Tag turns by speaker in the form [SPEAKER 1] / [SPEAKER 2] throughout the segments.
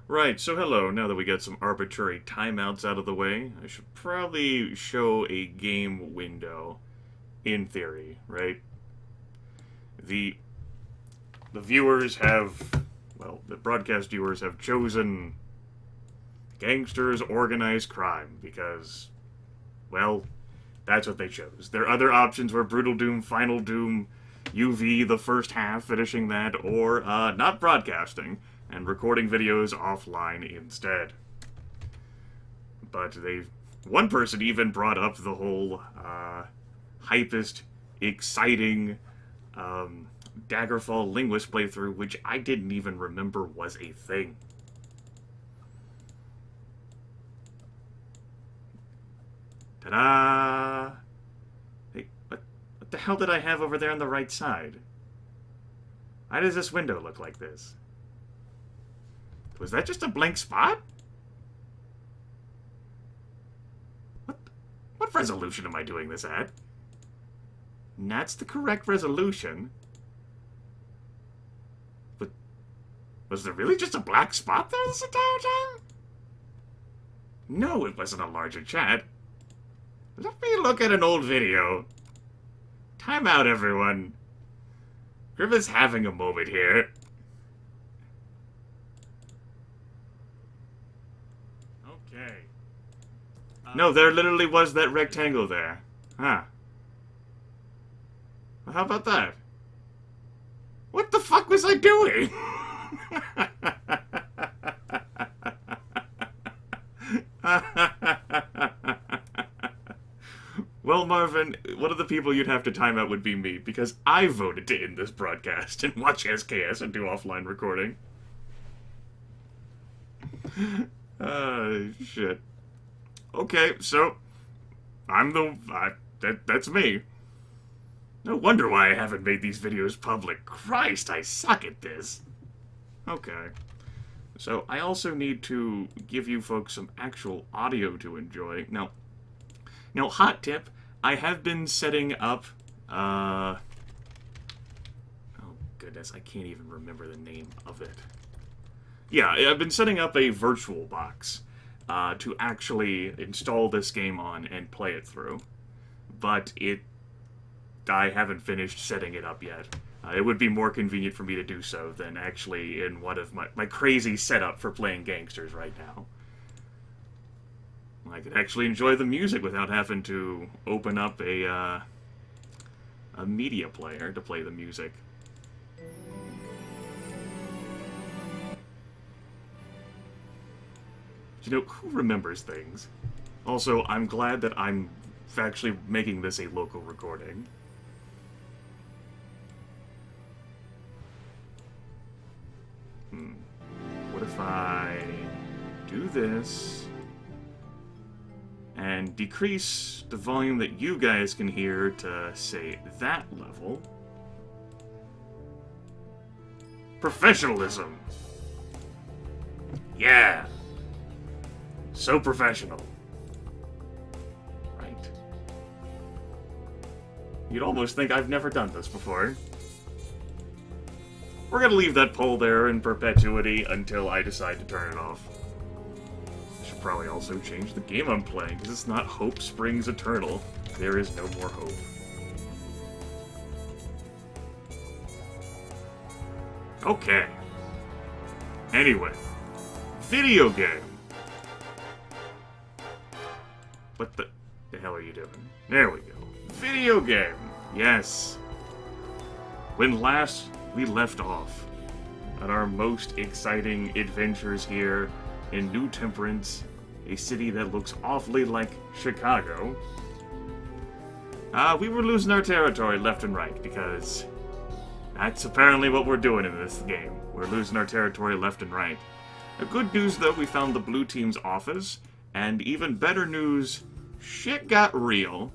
[SPEAKER 1] Right, so hello. Now that we got some arbitrary timeouts out of the way, I should probably show a game window, in theory, right? The the viewers have, well, the broadcast viewers have chosen Gangsters Organized Crime because, well, that's what they chose. Their other options were Brutal Doom, Final Doom, UV, the first half, finishing that, or not broadcasting and recording videos offline instead. But one person even brought up the whole hypest, exciting Daggerfall Linguist playthrough, which I didn't even remember was a thing. Ta-da! Hey, what the hell did I have over there on the right side? Why does this window look like this? Was that just a blank spot? What resolution am I doing this at? And that's the correct resolution. But was there really just a black spot there this entire time? No, it wasn't a larger chat. Let me look at an old video. Time out, everyone. Grimith's having a moment here. Okay. No, there literally was that rectangle there. Huh. Well, how about that? What the fuck was I doing? Well, Marvin, one of the people you'd have to time out would be me, because I voted to end this broadcast and watch SKS and do offline recording. Shit. Okay, so that's me. No wonder why I haven't made these videos public. Christ, I suck at this. Okay. So I also need to give you folks some actual audio to enjoy. Now, hot tip, I have been setting up, oh goodness, I can't even remember the name of it. Yeah, I've been setting up a virtual box to actually install this game on and play it through. But I haven't finished setting it up yet. It would be more convenient for me to do so than actually in one of my crazy setup for playing Gangsters right now. I could actually enjoy the music without having to open up a media player to play the music. You know, who remembers things? Also, I'm glad that I'm actually making this a local recording. What if I do this and decrease the volume that you guys can hear to, say, that level? Professionalism! Yeah! So professional. Right. You'd almost think I've never done this before. We're gonna leave that poll there in perpetuity until I decide to turn it off. I should probably also change the game I'm playing, because it's not Hope Springs Eternal. There is no more hope. Okay. Anyway. Video game. What the hell are you doing? There we go. Video game. Yes. When last we left off on our most exciting adventures here in New Temperance, a city that looks awfully like Chicago, we were losing our territory left and right, because that's apparently what we're doing in this game. We're losing our territory left and right. The good news, though, we found the blue team's office, and even better news, shit got real.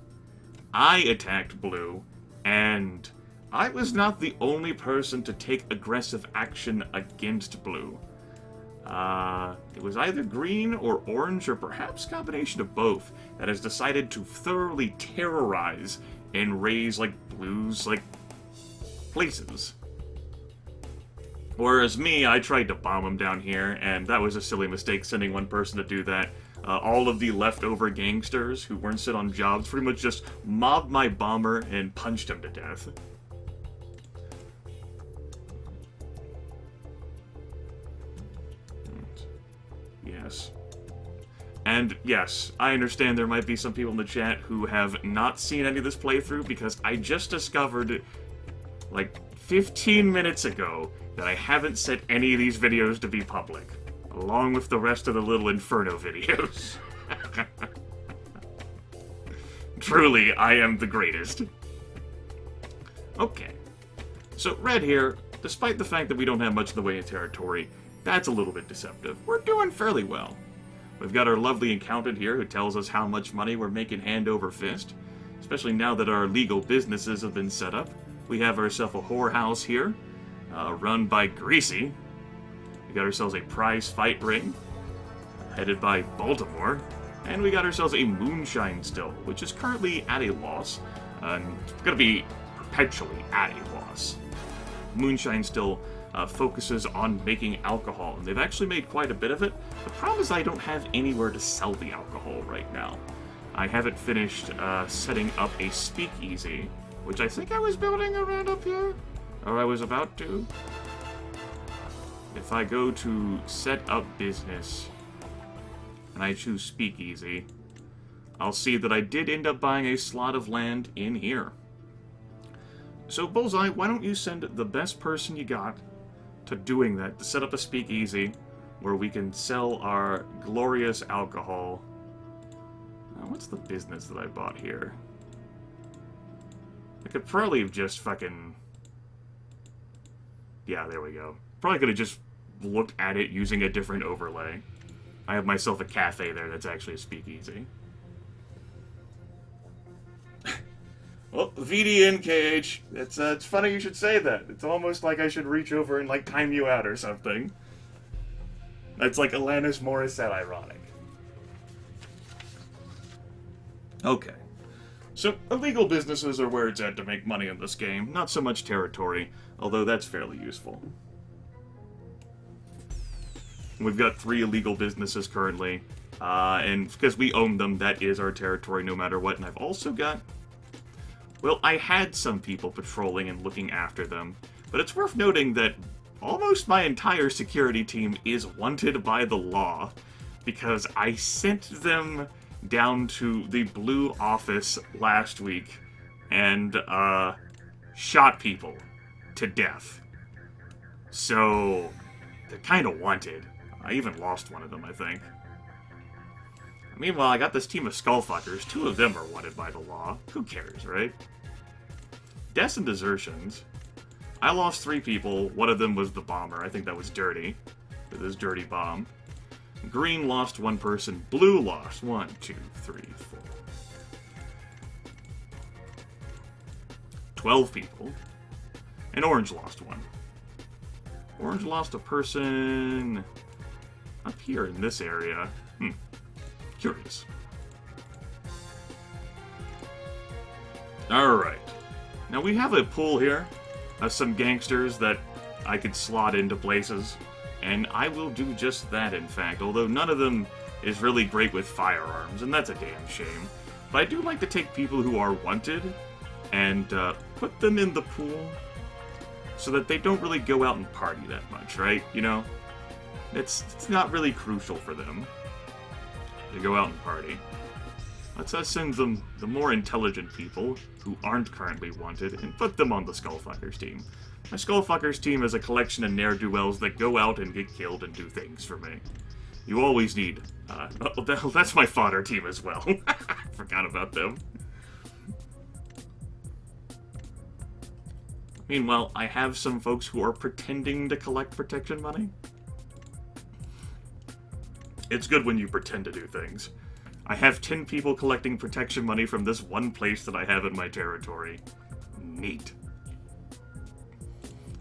[SPEAKER 1] I attacked blue, and I was not the only person to take aggressive action against blue. It was either green or orange, or perhaps a combination of both, that has decided to thoroughly terrorize and raise, blue's, places. Whereas me, I tried to bomb them down here, and that was a silly mistake sending one person to do that. All of the leftover gangsters who weren't sit on jobs pretty much just mobbed my bomber and punched him to death. Yes. And yes, I understand there might be some people in the chat who have not seen any of this playthrough because I just discovered, like, 15 minutes ago that I haven't set any of these videos to be public, along with the rest of the little Inferno videos. Truly, I am the greatest. Okay. So, Red here, despite the fact that we don't have much in the way of territory, that's a little bit deceptive. We're doing fairly well. We've got our lovely accountant here who tells us how much money we're making hand over fist, especially now that our legal businesses have been set up. We have ourselves a whorehouse here, run by Greasy. We got ourselves a prize fight ring, headed by Baltimore. And we got ourselves a moonshine still, which is currently at a loss. And it's going to be perpetually at a loss. Moonshine still focuses on making alcohol, and they've actually made quite a bit of it. The problem is I don't have anywhere to sell the alcohol right now. I haven't finished setting up a speakeasy, which I think I was building around up here, or I was about to. If I go to set up business, and I choose speakeasy, I'll see that I did end up buying a slot of land in here. So Bullseye, why don't you send the best person you got to doing that, to set up a speakeasy where we can sell our glorious alcohol. Now, what's the business that I bought here? I could probably have just fucking... Yeah, there we go. Probably could have just looked at it using a different overlay. I have myself a cafe there that's actually a speakeasy. Well, VDNKH, it's funny you should say that. It's almost like I should reach over and, like, time you out or something. That's like Alanis Morissette ironic. Okay. So, illegal businesses are where it's at to make money in this game. Not so much territory, although that's fairly useful. We've got 3 illegal businesses currently, and because we own them, that is our territory no matter what. And I've also got... Well, I had some people patrolling and looking after them, but it's worth noting that almost my entire security team is wanted by the law, because I sent them down to the Blue office last week and shot people to death. So, they're kind of wanted. I even lost one of them, I think. Meanwhile, I got this team of skullfuckers. 2 of them are wanted by the law. Who cares, right? Deaths and desertions. I lost 3 people. One of them was the bomber. I think that was Dirty. With his dirty bomb. Green lost 1 person. Blue lost 1, 2, 3, 4. 12 people. And Orange lost 1. Orange lost a person up here in this area. Curious. Alright. Now we have a pool here of some gangsters that I could slot into places. And I will do just that, in fact. Although none of them is really great with firearms, and that's a damn shame. But I do like to take people who are wanted and put them in the pool so that they don't really go out and party that much, right? You know? It's not really crucial for them to go out and party. Let's send them the more intelligent people who aren't currently wanted and put them on the Skullfuckers team. My Skullfuckers team is a collection of ne'er-do-wells that go out and get killed and do things for me. You always need... that's my fodder team as well. Forgot about them. Meanwhile, I have some folks who are pretending to collect protection money. It's good when you pretend to do things. I have 10 people collecting protection money from this one place that I have in my territory. Neat.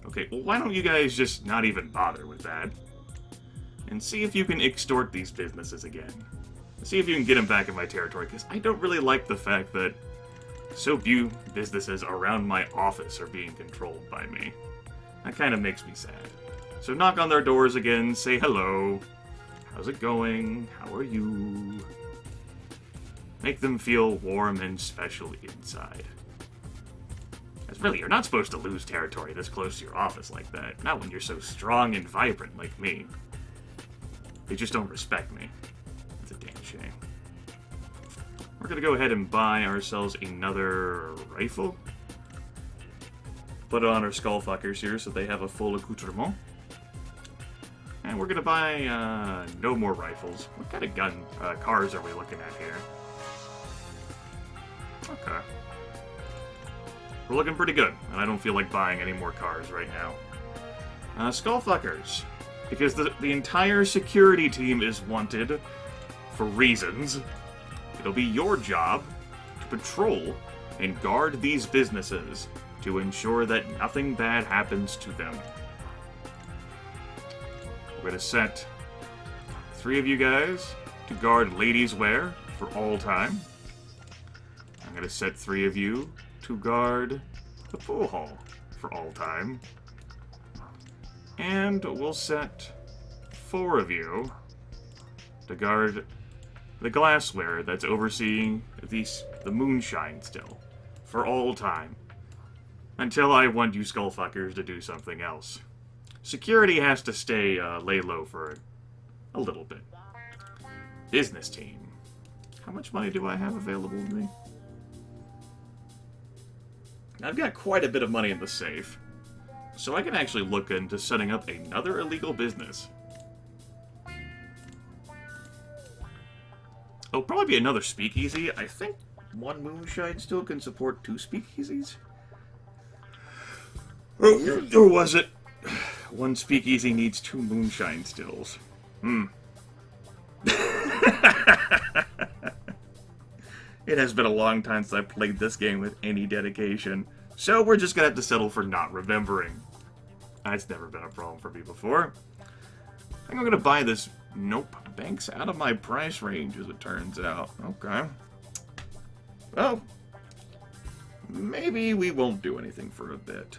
[SPEAKER 1] Okay, well, why don't you guys just not even bother with that? And see if you can extort these businesses again. See if you can get them back in my territory, because I don't really like the fact that so few businesses around my office are being controlled by me. That kind of makes me sad. So knock on their doors again, say hello. How's it going? How are you? Make them feel warm and special inside. Because really, you're not supposed to lose territory this close to your office like that. Not when you're so strong and vibrant like me. They just don't respect me. It's a damn shame. We're gonna go ahead and buy ourselves another rifle. Put it on our skullfuckers here so they have a full accoutrement. And we're gonna buy no more rifles. What kind of cars are we looking at here? Okay. We're looking pretty good, and I don't feel like buying any more cars right now. Skullfuckers. Because the entire security team is wanted for reasons. It'll be your job to patrol and guard these businesses to ensure that nothing bad happens to them. We're going to set 3 of you guys to guard ladies' wear for all time. I'm going to set 3 of you to guard the pool hall for all time. And we'll set 4 of you to guard the glassware that's overseeing the moonshine still for all time. Until I want you skullfuckers to do something else. Security has to stay lay low for a little bit. Business team. How much money do I have available to me? I've got quite a bit of money in the safe. So I can actually look into setting up another illegal business. It'll probably be another speakeasy. I think 1 moonshine still can support 2 speakeasies. Or was it? 1 speakeasy needs 2 moonshine stills. It has been a long time since I played this game with any dedication. So we're just gonna have to settle for not remembering. That's never been a problem for me before. I think I'm gonna buy this. Nope. Bank's out of my price range, as it turns out. Okay. Well, maybe we won't do anything for a bit.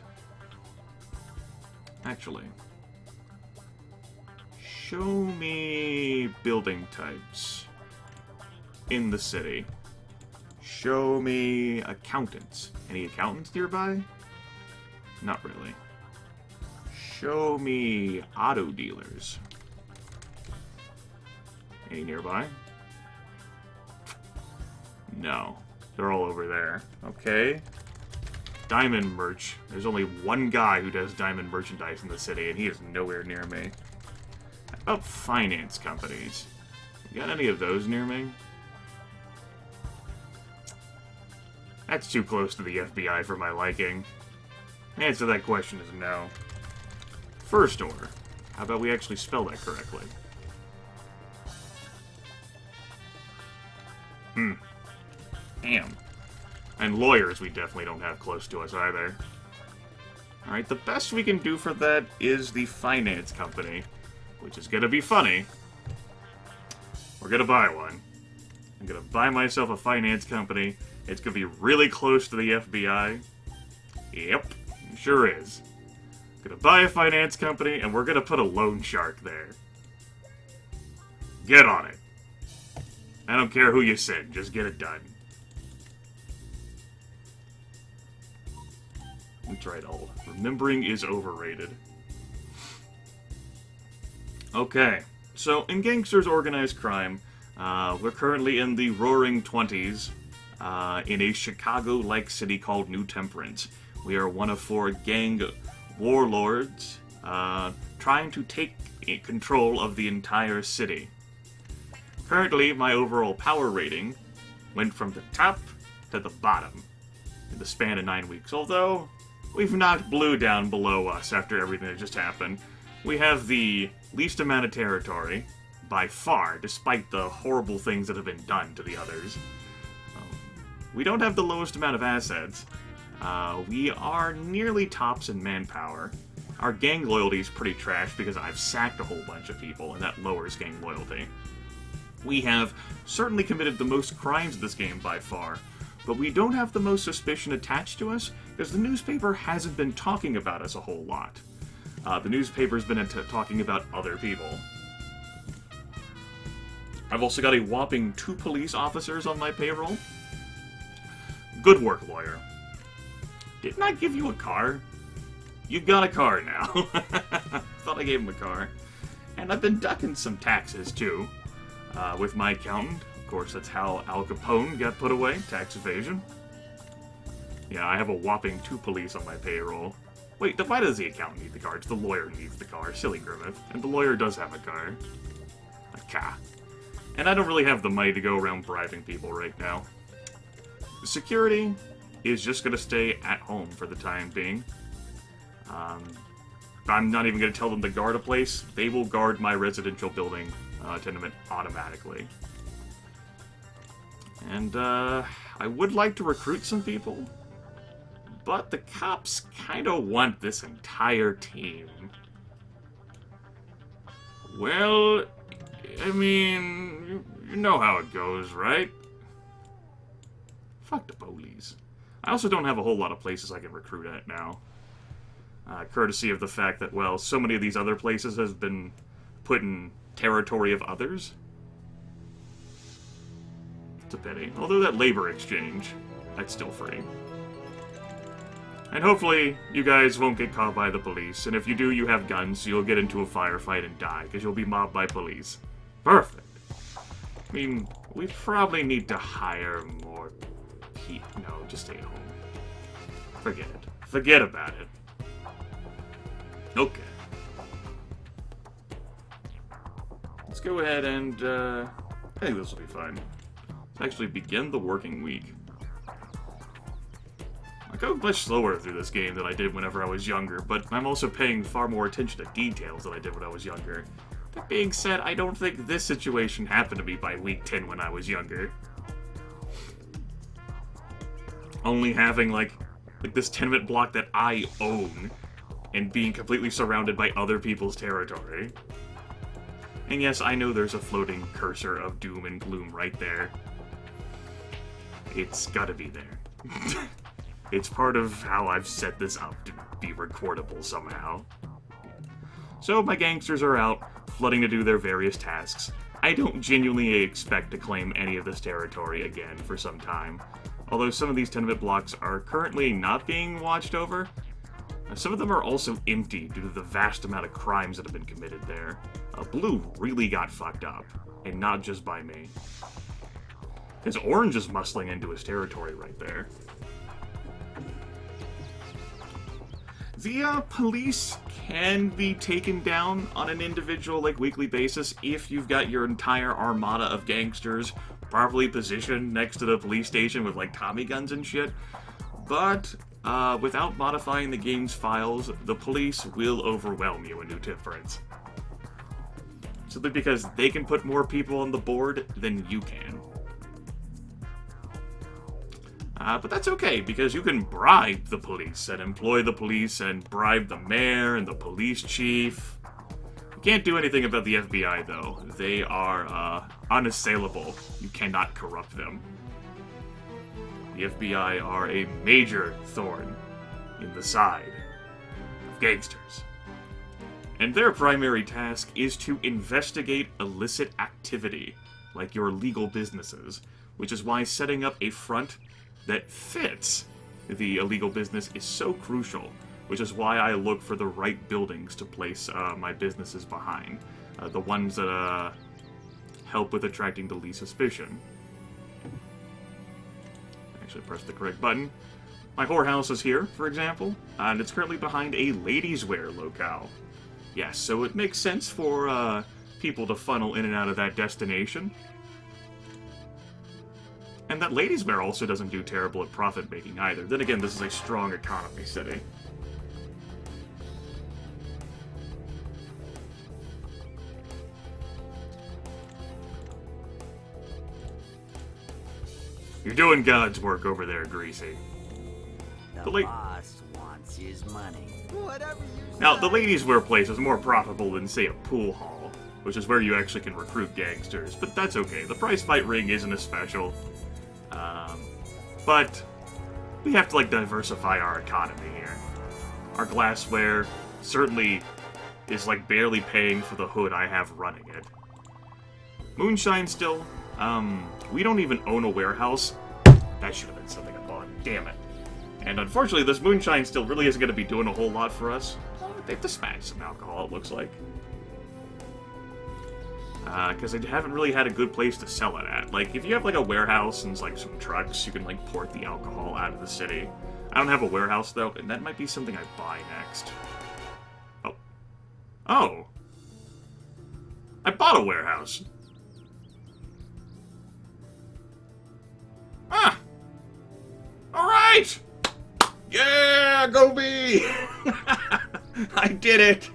[SPEAKER 1] Actually, show me building types in the city. Show me accountants. Any accountants nearby? Not really. Show me auto dealers. Any nearby? No. They're all over there. Okay. Diamond merch. There's only 1 guy who does diamond merchandise in the city, and he is nowhere near me. How about finance companies? You got any of those near me? That's too close to the FBI for my liking. The answer to that question is no. First order. How about we actually spell that correctly? Damn. And lawyers we definitely don't have close to us either. Alright, the best we can do for that is the finance company, which is gonna be funny. We're gonna buy one. I'm gonna buy myself a finance company. It's gonna be really close to the FBI. Yep, sure is. Gonna buy a finance company, and we're gonna put a loan shark there. Get on it. I don't care who you send, just get it done. That's right, all. Remembering is overrated. Okay, so in Gangsters Organized Crime, we're currently in the roaring 20s, in a Chicago-like city called New Temperance. We are one of 4 gang warlords, trying to take control of the entire city. Currently, my overall power rating went from the top to the bottom in the span of 9 weeks, although we've knocked blue down below us after everything that just happened. We have the least amount of territory, by far, despite the horrible things that have been done to the others. We don't have the lowest amount of assets. We are nearly tops in manpower. Our gang loyalty is pretty trash because I've sacked a whole bunch of people, and that lowers gang loyalty. We have certainly committed the most crimes in this game by far, but we don't have the most suspicion attached to us because the newspaper hasn't been talking about us a whole lot. The newspaper's been talking about other people. I've also got a whopping 2 police officers on my payroll. Good work, lawyer. Didn't I give you a car? You've got a car now. Thought I gave him a car. And I've been ducking some taxes, too. With my accountant. Of course, that's how Al Capone got put away. Tax evasion. Yeah, I have a whopping 2 police on my payroll. Wait, why does the accountant need the car? It's the lawyer who needs the car. Silly Grimith. And the lawyer does have a car. A car. And I don't really have the money to go around bribing people right now. Security is just going to stay at home for the time being. I'm not even going to tell them to guard a place. They will guard my residential building tenement automatically. And I would like to recruit some people, but the cops kind of want this entire team. Well, I mean, you know how it goes, right? Fuck the police. I also don't have a whole lot of places I can recruit at now. Courtesy of the fact that, well, so many of these other places has been put in territory of others. It's a pity. Although that labor exchange, that's still free. And hopefully, you guys won't get caught by the police, and if you do, you have guns, so you'll get into a firefight and die, because you'll be mobbed by police. Perfect. I mean, we probably need to hire more people. No, just stay at home. Forget it. Forget about it. Okay. Let's go ahead and, I think this will be fine. Let's actually begin the working week. I go much slower through this game than I did whenever I was younger, but I'm also paying far more attention to details than I did when I was younger. That being said, I don't think this situation happened to me by week 10 when I was younger. Only having, like this tenement block that I own, and being completely surrounded by other people's territory. And yes, I know there's a floating cursor of doom and gloom right there. It's gotta be there. It's part of how I've set this up to be recordable somehow. So my gangsters are out, flooding to do their various tasks. I don't genuinely expect to claim any of this territory again for some time. Although some of these tenement blocks are currently not being watched over, some of them are also empty due to the vast amount of crimes that have been committed there. Blue really got fucked up, and not just by me. Because Orange is muscling into his territory right there. The police can be taken down on an individual, weekly basis if you've got your entire armada of gangsters properly positioned next to the police station with, Tommy guns and shit. But without modifying the game's files, the police will overwhelm you in New Temperance. Simply because they can put more people on the board than you can. But that's okay, because you can bribe the police and employ the police and bribe the mayor and the police chief. You can't do anything about the FBI, though. They are unassailable. You cannot corrupt them. The FBI are a major thorn in the side of gangsters. And their primary task is to investigate illicit activity, like your legal businesses, which is why setting up a front that fits the illegal business is so crucial, which is why I look for the right buildings to place my businesses behind. The ones that help with attracting the least suspicion. Actually press the correct button. My whorehouse is here, for example, and it's currently behind a ladies' wear locale. Yes, so it makes sense for people to funnel in and out of that destination. And that ladies' wear also doesn't do terrible at profit-making either. Then again, this is a strong economy city. You're doing God's work over there, Greasy.
[SPEAKER 2] The boss wants his money.
[SPEAKER 1] Now, the ladies' wear place is more profitable than, say, a pool hall, which is where you actually can recruit gangsters, but that's okay. The prize fight ring isn't a special. But we have to, diversify our economy here. Our glassware, certainly is like barely paying for the hood I have running it. Moonshine still. We don't even own a warehouse. That should have been something I bought. Damn it. And unfortunately, this moonshine still really isn't going to be doing a whole lot for us. They have dispatched some alcohol, it looks like. Because they haven't really had a good place to sell it at. Like, if you have, like, a warehouse and, like, some trucks, you can, like, port the alcohol out of the city. I don't have a warehouse, though, and that might be something I buy next. Oh. Oh! I bought a warehouse! Ah! Alright! Yeah, go me! I did it!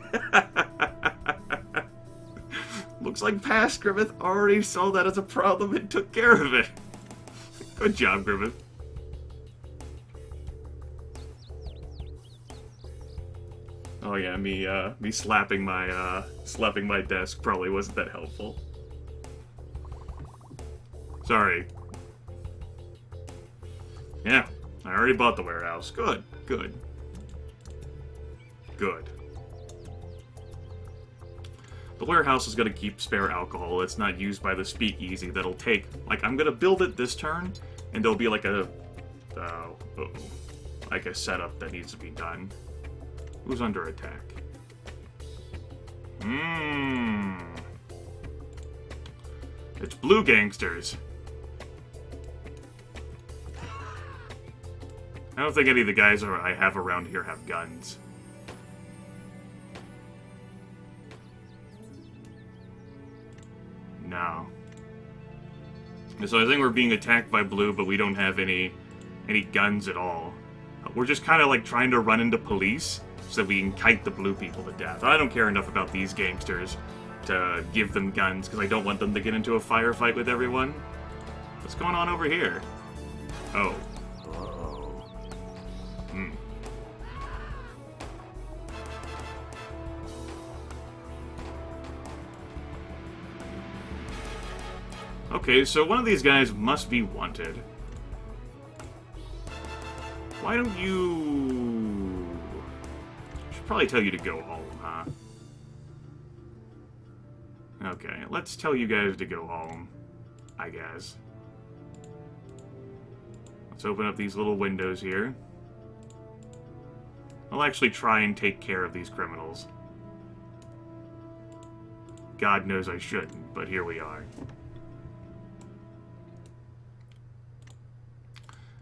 [SPEAKER 1] Looks like past Grimith already saw that as a problem and took care of it. Good job, Grimith. Oh yeah, me slapping my desk probably wasn't that helpful. Sorry. Yeah, I already bought the warehouse. Good, good. Good. The warehouse is going to keep spare alcohol that's not used by the speakeasy that'll take... Like, I'm going to build it this turn, and there'll be like a... like a setup that needs to be done. Who's under attack? It's blue gangsters. I don't think any of the guys I have around here have guns. No. So I think we're being attacked by blue, but we don't have any guns at all. We're just kind of like trying to run into police so that we can kite the blue people to death. I don't care enough about these gangsters to give them guns because I don't want them to get into a firefight with everyone. What's going on over here? Oh. Okay, so one of these guys must be wanted. Why don't you... I should probably tell you to go home, huh? Okay, let's tell you guys to go home, I guess. Let's open up these little windows here. I'll actually try and take care of these criminals. God knows I shouldn't, but here we are.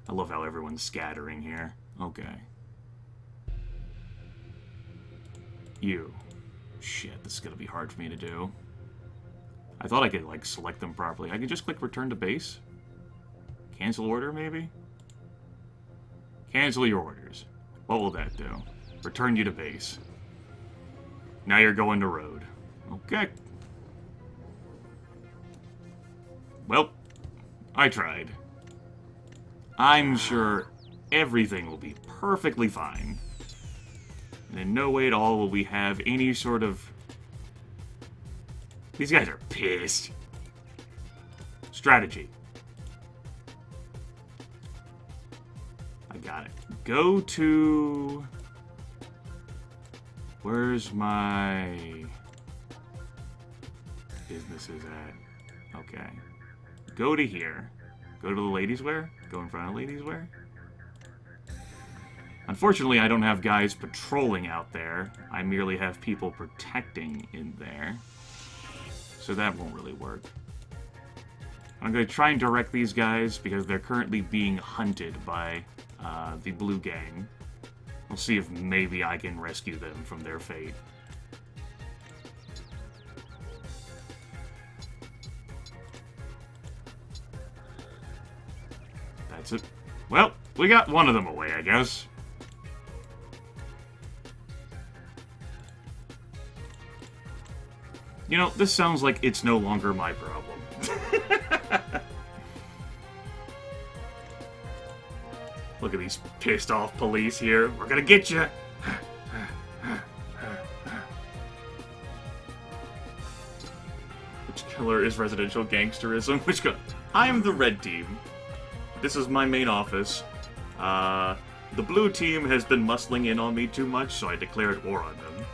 [SPEAKER 1] I love how everyone's scattering here. Okay. You. Shit, this is gonna be hard for me to do. I thought I could, like, select them properly. I can just click return to base? Cancel order, maybe? Cancel your orders. What will that do? Return you to base. Now you're going to road. Okay. Well, I tried. I'm sure everything will be perfectly fine. And in no way at all will we have any sort of... These guys are pissed. Strategy. I got it. Go to... Where's my... businesses at? Okay. Go to here. Go to the ladies' wear? Go in front of ladies' wear? Unfortunately, I don't have guys patrolling out there. I merely have people protecting in there. So that won't really work. I'm going to try and direct these guys because they're currently being hunted by the blue gang. We'll see if maybe I can rescue them from their fate. That's it. Well, we got one of them away, I guess. You know, this sounds like it's no longer my problem. Look at these pissed off police here. We're gonna get you. Which killer is residential gangsterism? Which go? I am the red team. This is my main office. The blue team has been muscling in on me too much, so I declared war on them.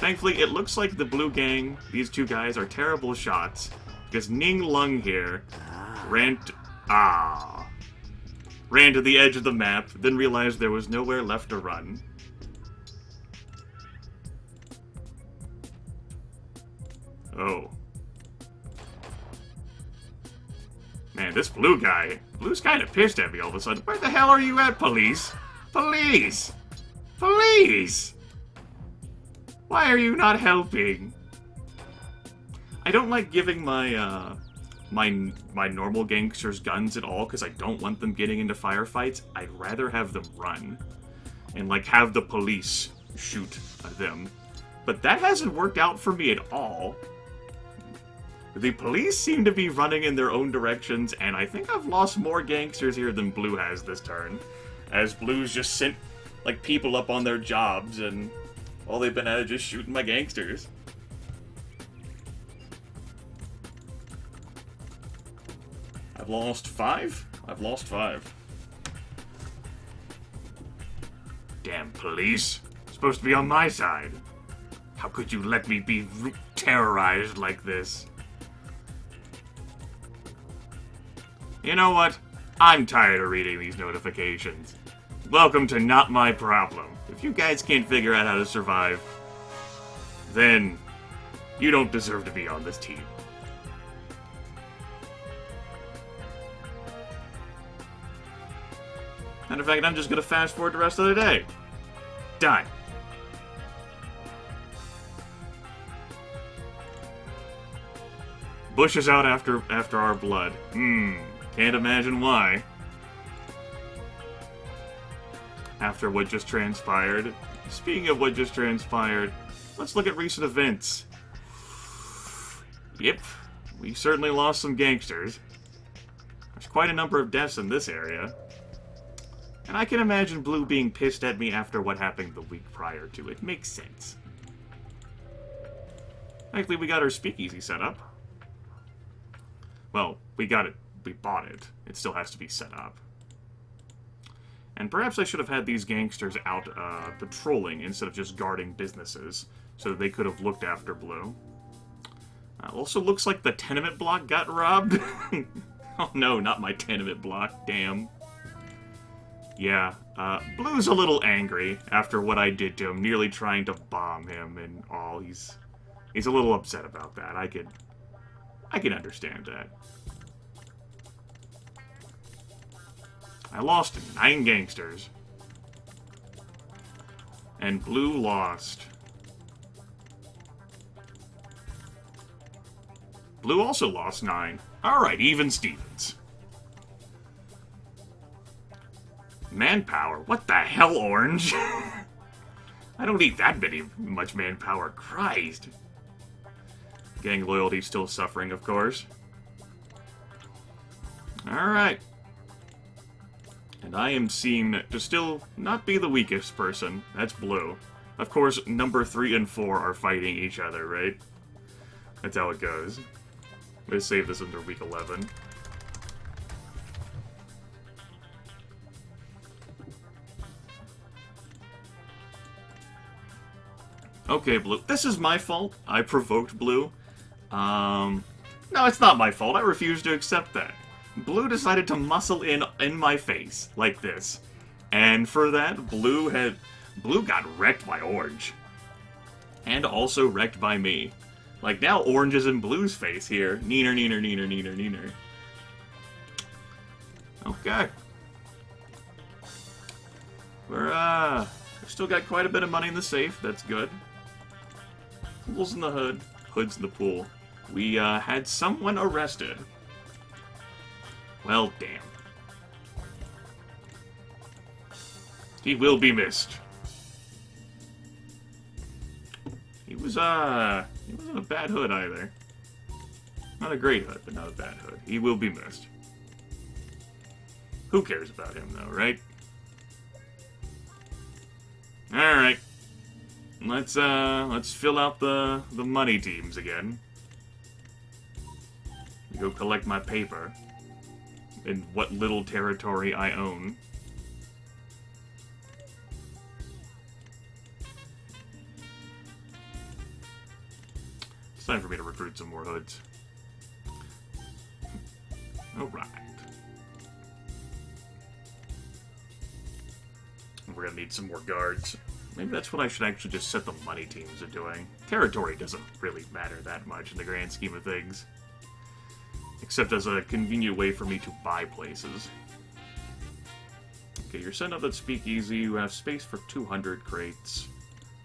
[SPEAKER 1] Thankfully, it looks like the blue gang, these two guys, are terrible shots. Because Ning Lung here ran to the edge of the map, then realized there was nowhere left to run. Oh. Man, this Blue's kind of pissed at me all of a sudden. Where the hell are you at, police? Police! Police! Why are you not helping? I don't like giving my, my normal gangsters guns at all, because I don't want them getting into firefights. I'd rather have them run. And, like, have the police shoot them. But that hasn't worked out for me at all. The police seem to be running in their own directions, and I think I've lost more gangsters here than Blue has this turn. As Blue's just sent, like, people up on their jobs, and all they've been at is just shooting my gangsters. I've lost 5? I've lost 5. Damn police. Supposed to be on my side. How could you let me be terrorized like this? You know what? I'm tired of reading these notifications. Welcome to Not My Problem. If you guys can't figure out how to survive, then you don't deserve to be on this team. Matter of fact, I'm just gonna fast forward the rest of the day. Done. Bush is out after our blood. Can't imagine why. After what just transpired. Speaking of what just transpired, let's look at recent events. Yep, we certainly lost some gangsters. There's quite a number of deaths in this area. And I can imagine Blue being pissed at me after what happened the week prior to it. Makes sense. Thankfully, we got our speakeasy set up. Well, we got it. We bought it. It still has to be set up. And perhaps I should have had these gangsters out patrolling instead of just guarding businesses, so that they could have looked after Blue. Also looks like the tenement block got robbed. Oh no, not my tenement block. Damn. Yeah, Blue's a little angry after what I did to him, nearly trying to bomb him and all. He's a little upset about that. I can understand that. I lost 9 gangsters. And Blue lost. Blue also lost 9. Alright, even Stevens. Manpower? What the hell, Orange? I don't need that much manpower. Christ. Gang loyalty still suffering, of course. Alright. And I am seen to still not be the weakest person. That's Blue. Of course, number 3 and 4 are fighting each other, right? That's how it goes. Let's save this under week 11. Okay, Blue. This is my fault. I provoked Blue. No, it's not my fault. I refuse to accept that. Blue decided to muscle in my face, like this. And for that, Blue got wrecked by Orange. And also wrecked by me. Like, now Orange is in Blue's face here. Neener, neener, neener, neener, neener. Okay. We've still got quite a bit of money in the safe. That's good. Pool's in the hood. Hood's in the pool. We, had someone arrested. Well, damn. He will be missed. He wasn't a bad hood either. Not a great hood, but not a bad hood. He will be missed. Who cares about him, though, right? Alright. Let's fill out the money teams again. Go collect my paper. In what little territory I own. time for me to recruit some more hoods. Alright. We're gonna need some more guards. Maybe that's what I should actually just set the money teams to doing. Territory doesn't really matter that much in the grand scheme of things. Except as a convenient way for me to buy places. Okay, you're setting up that speakeasy. You have space for 200 crates.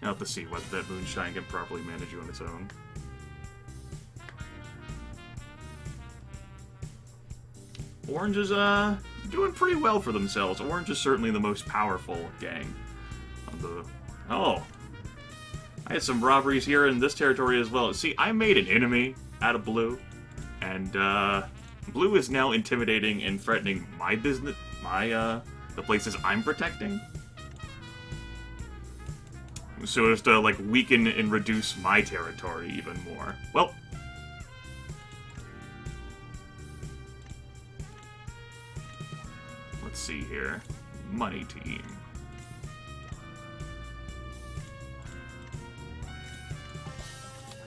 [SPEAKER 1] I'll have to see whether that moonshine can properly manage you on its own. Orange is, doing pretty well for themselves. Orange is certainly the most powerful gang. Oh. I had some robberies here in this territory as well. See, I made an enemy out of Blue. And, Blue is now intimidating and threatening my business, the places I'm protecting. So as to, like, weaken and reduce my territory even more. Well. Let's see here. Money team.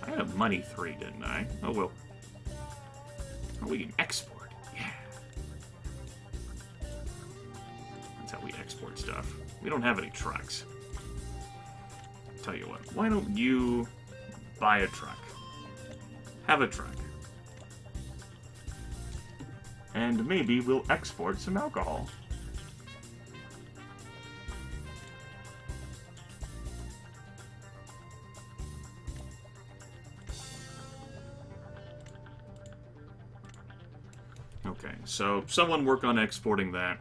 [SPEAKER 1] I had a money 3, didn't I? Oh, well. Oh, we can export. Yeah. That's how we export stuff. We don't have any trucks. Tell you what, why don't you buy a truck? Have a truck. And maybe we'll export some alcohol. Okay, so someone work on exporting that.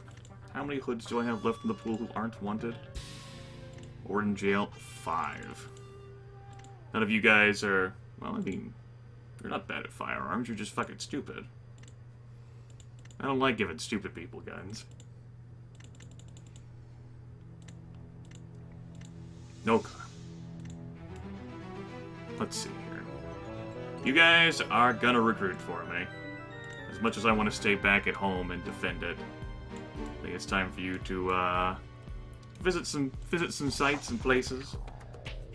[SPEAKER 1] How many hoods do I have left in the pool who aren't wanted? Or in jail? 5. None of you guys are... Well, I mean, you're not bad at firearms, you're just fucking stupid. I don't like giving stupid people guns. Okay. Let's see here. You guys are gonna recruit for me. As much as I want to stay back at home and defend it, I think it's time for you to, visit some sites and places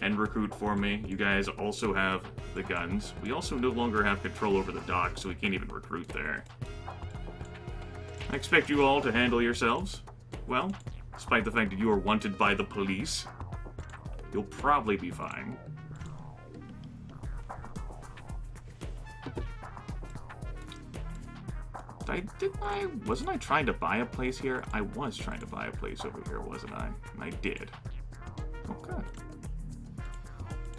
[SPEAKER 1] and recruit for me. You guys also have the guns. We also no longer have control over the dock, so we can't even recruit there. I expect you all to handle yourselves well, despite the fact that you are wanted by the police. You'll probably be fine. Wasn't I trying to buy a place here? I was trying to buy a place over here, wasn't I? I did. Okay.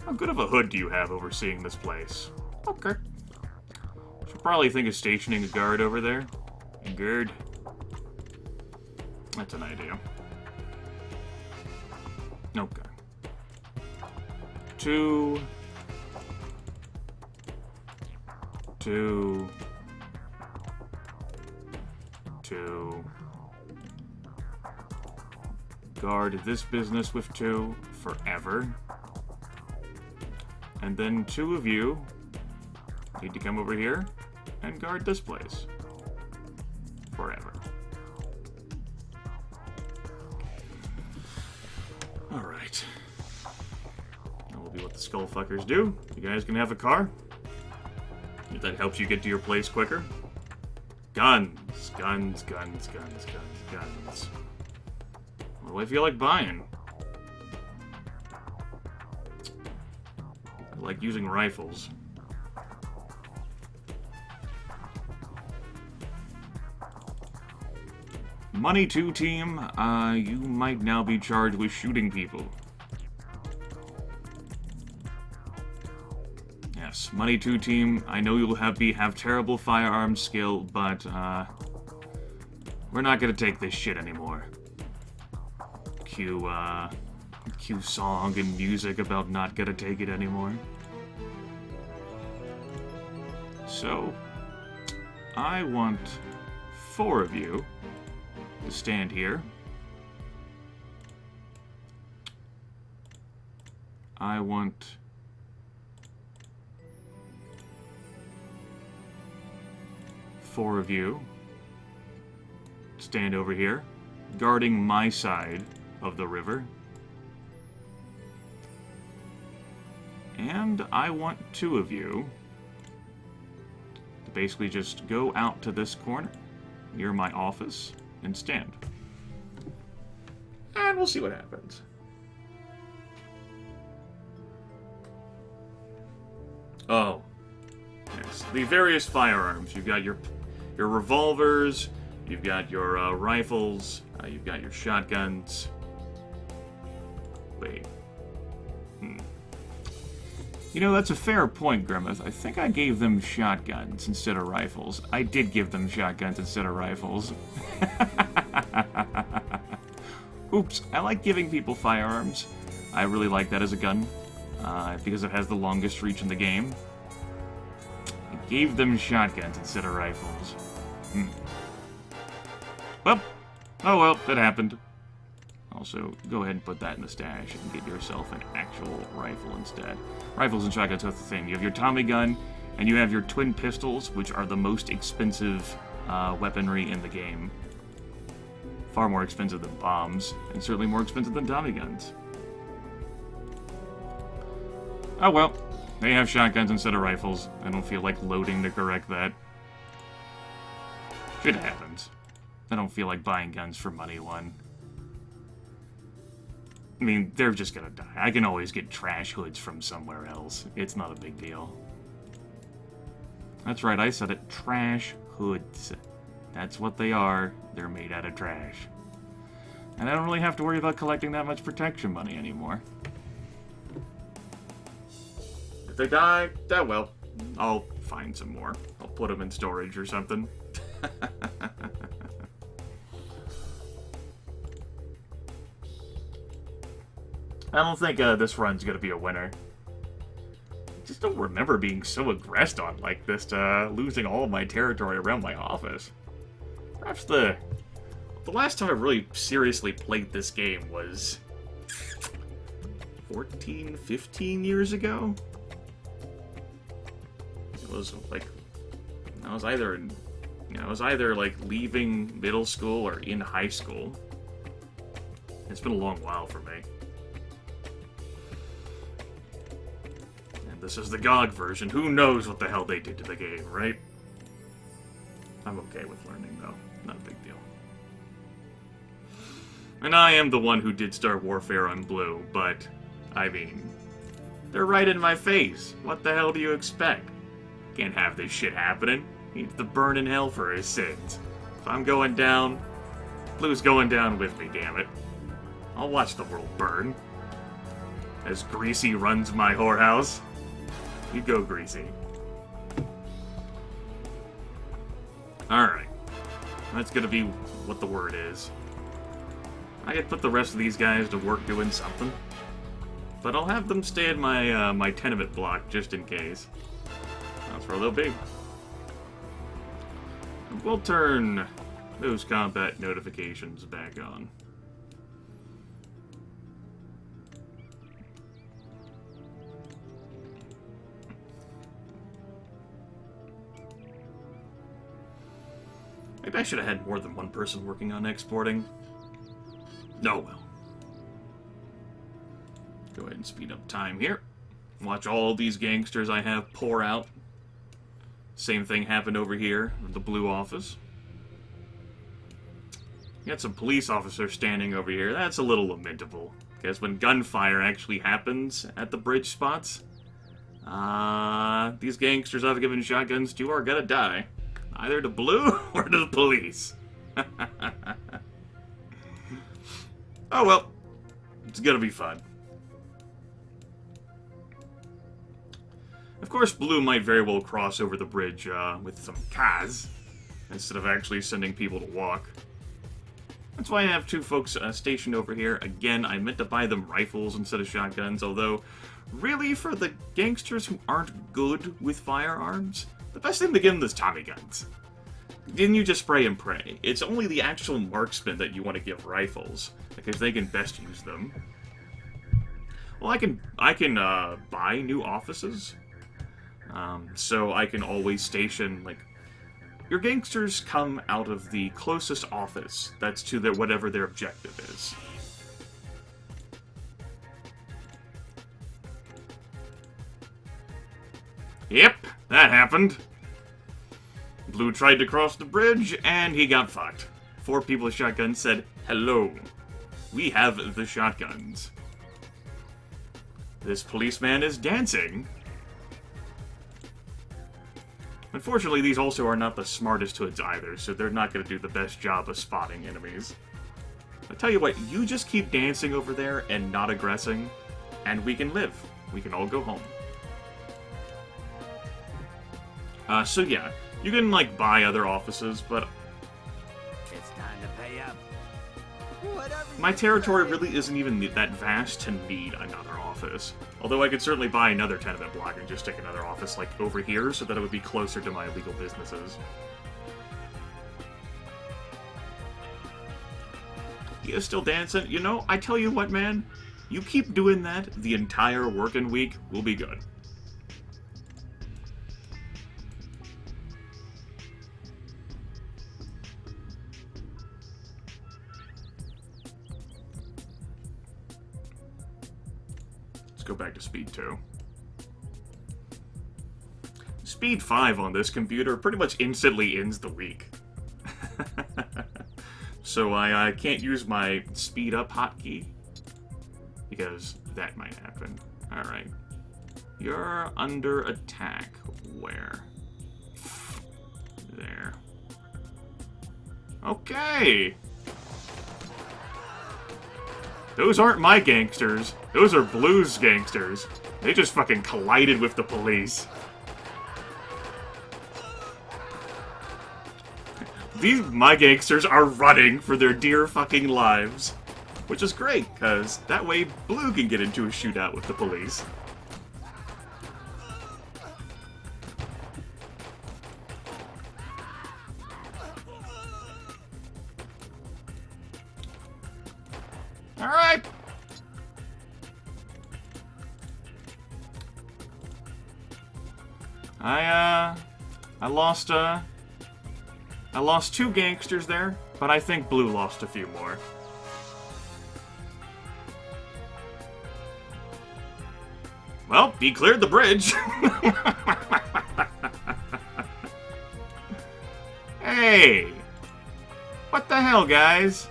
[SPEAKER 1] How good of a hood do you have overseeing this place? Okay. Should probably think of stationing a guard over there. A guard. That's an idea. Okay. 2. Guard this business with 2 forever. And then 2 of you need to come over here and guard this place forever. Alright. That will be what the skullfuckers do. You guys can have a car. If that helps you get to your place quicker. Guns. Guns, guns, guns, guns, guns. What do I feel like buying? I like using rifles. Money 2 team, you might now be charged with shooting people. Yes, Money 2 team, I know you'll have terrible firearm skill, but, we're not gonna take this shit anymore. Cue song and music about not gonna take it anymore. So, I want 4 of you to stand here. I want 4 of you to stand over here, guarding my side of the river. And I want 2 of you to basically just go out to this corner near my office and stand. And we'll see what happens. Oh. Yes. The various firearms. You've got your revolvers, you've got your rifles, you've got your shotguns. Wait. You know, that's a fair point, Grimith. I think I gave them shotguns instead of rifles. I did give them shotguns instead of rifles. Oops, I like giving people firearms. I really like that as a gun, because it has the longest reach in the game. I gave them shotguns instead of rifles. Well, oh well, that happened. Also, go ahead and put that in the stash and get yourself an actual rifle instead. Rifles and shotguns, that's the thing. You have your Tommy gun, and you have your twin pistols, which are the most expensive weaponry in the game. Far more expensive than bombs, and certainly more expensive than Tommy guns. Oh well, they have shotguns instead of rifles. I don't feel like loading to correct that. Shit happens. I don't feel like buying guns for money, one. I mean, they're just gonna die. I can always get trash hoods from somewhere else. It's not a big deal. That's right, I said it. Trash hoods. That's what they are. They're made out of trash. And I don't really have to worry about collecting that much protection money anymore. If they die, that well, I'll find some more. I'll put them in storage or something. I don't think this run's gonna be a winner. I just don't remember being so aggressed on like this, losing all of my territory around my office. Perhaps the last time I really seriously played this game was 14, 15 years ago? It was like, I was either like leaving middle school or in high school. It's been a long while for me. This is the GOG version. Who knows what the hell they did to the game, right? I'm okay with learning, though. Not a big deal. And I am the one who did start Warfare on Blue, but, I mean, they're right in my face. What the hell do you expect? Can't have this shit happening. He needs to burn in hell for his sins. If I'm going down, Blue's going down with me, damn it. I'll watch the world burn. As Greasy runs my whorehouse. You go, Greasy. Alright. That's gonna be what the word is. I could put the rest of these guys to work doing something. But I'll have them stay in my, my tenement block, just in case. That's where they'll be. We'll turn those combat notifications back on. Maybe I should have had more than one person working on exporting. No, well. Go ahead and speed up time here. Watch all these gangsters I have pour out. Same thing happened over here at the Blue office. Got some police officers standing over here. That's a little lamentable. Because when gunfire actually happens at the bridge spots, these gangsters I've given shotguns to are gonna die. Either to Blue or to the police. Oh well. It's gonna be fun. Of course, Blue might very well cross over the bridge with some cars, instead of actually sending people to walk. That's why I have 2 folks stationed over here. Again, I meant to buy them rifles instead of shotguns, although, really, for the gangsters who aren't good with firearms, the best thing to give them is Tommy guns. Didn't you just spray and pray? It's only the actual marksmen that you want to give rifles, because they can best use them. Well, I can buy new offices, so I can always station, like, your gangsters come out of the closest office that's to their whatever their objective is. that happened. Blue tried to cross the bridge, and he got fucked. 4 people with shotguns said, "Hello. We have the shotguns." This policeman is dancing. Unfortunately, these also are not the smartest hoods either, so they're not going to do the best job of spotting enemies. I tell you what, you just keep dancing over there and not aggressing, and we can live. We can all go home. So yeah, you can, like, buy other offices, but
[SPEAKER 2] It's time to pay up.
[SPEAKER 1] my territory really isn't even that vast to need another office. Although I could certainly buy another tenement block and just take another office, like, over here, so that it would be closer to my legal businesses. He is still dancing. You know, I tell you what, man. You keep doing that the entire working week, we'll be good. Let's go back to Speed 2. Speed 5 on this computer pretty much instantly ends the week. So I can't use my speed up hotkey, because that might happen. Alright. You're under attack. Where? There. Okay! Those aren't my gangsters. Those are Blue's gangsters. They just fucking collided with the police. My gangsters are running for their dear fucking lives. Which is great, because that way Blue can get into a shootout with the police. Alright! I lost 2 gangsters there, but I think Blue lost a few more. Well, he cleared the bridge. Hey! What the hell, guys?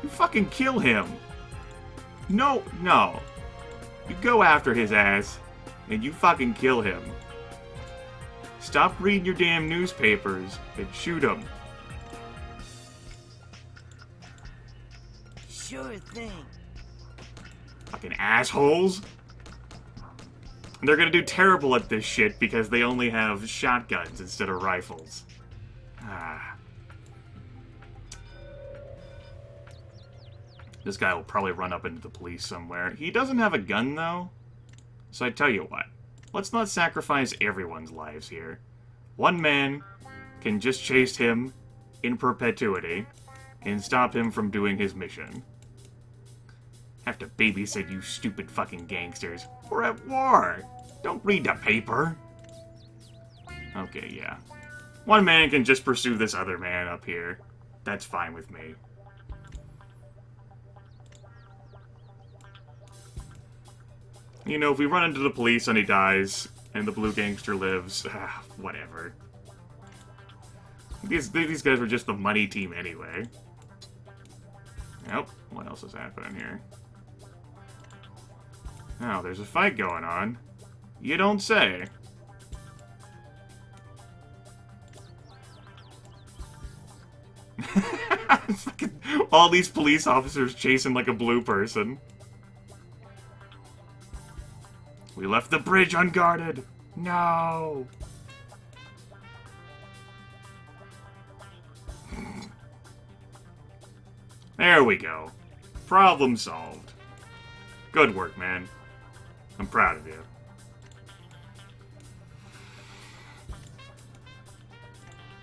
[SPEAKER 1] You fucking kill him. No. You go after his ass, and you fucking kill him. Stop reading your damn newspapers and shoot him.
[SPEAKER 2] Sure thing.
[SPEAKER 1] Fucking assholes. And they're gonna do terrible at this shit because they only have shotguns instead of rifles. This guy will probably run up into the police somewhere. He doesn't have a gun, though. So I tell you what. Let's not sacrifice everyone's lives here. One man can just chase him in perpetuity and stop him from doing his mission. Have to babysit you stupid fucking gangsters. We're at war. Don't read the paper. Okay, yeah. One man can just pursue this other man up here. That's fine with me. You know, if we run into the police and he dies, and the blue gangster lives, whatever. These guys were just the money team anyway. Nope. What else is happening here? Oh, there's a fight going on. You don't say. All these police officers chasing like a blue person. We left the bridge unguarded. No. There we go. Problem solved. Good work, man. I'm proud of you.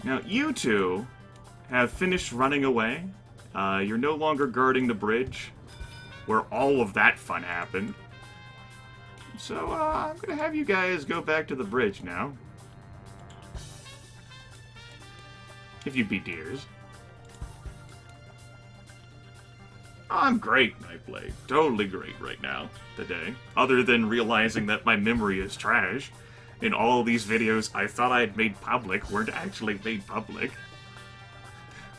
[SPEAKER 1] Now, you two have finished running away. You're no longer guarding the bridge, where all of that fun happened. So, I'm gonna have you guys go back to the bridge now. If you be dears. I'm great, Nightblade. Totally great right now, today. Other than realizing that my memory is trash. And all these videos I thought I had made public weren't actually made public.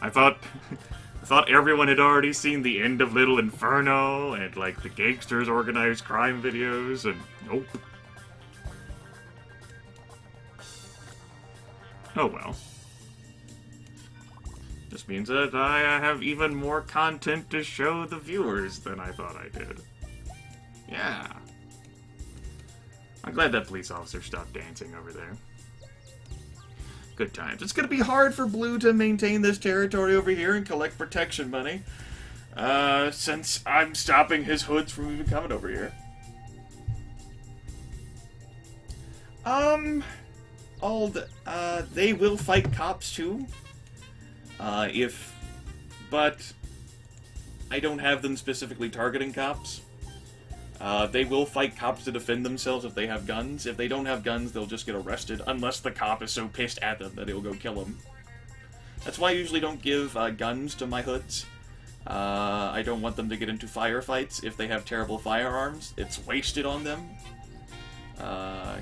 [SPEAKER 1] I thought everyone had already seen the end of Little Inferno and like the Gangsters organized crime videos, and nope. Oh well. This means that I have even more content to show the viewers than I thought I did. Yeah. I'm glad that police officer stopped dancing over there. Good times. It's gonna be hard for Blue to maintain this territory over here and collect protection money, since I'm stopping his hoods from even coming over here. They will fight cops too. But I don't have them specifically targeting cops. They will fight cops to defend themselves if they have guns. If they don't have guns, they'll just get arrested, unless the cop is so pissed at them that he'll go kill them. That's why I usually don't give guns to my hoods. I don't want them to get into firefights if they have terrible firearms. It's wasted on them.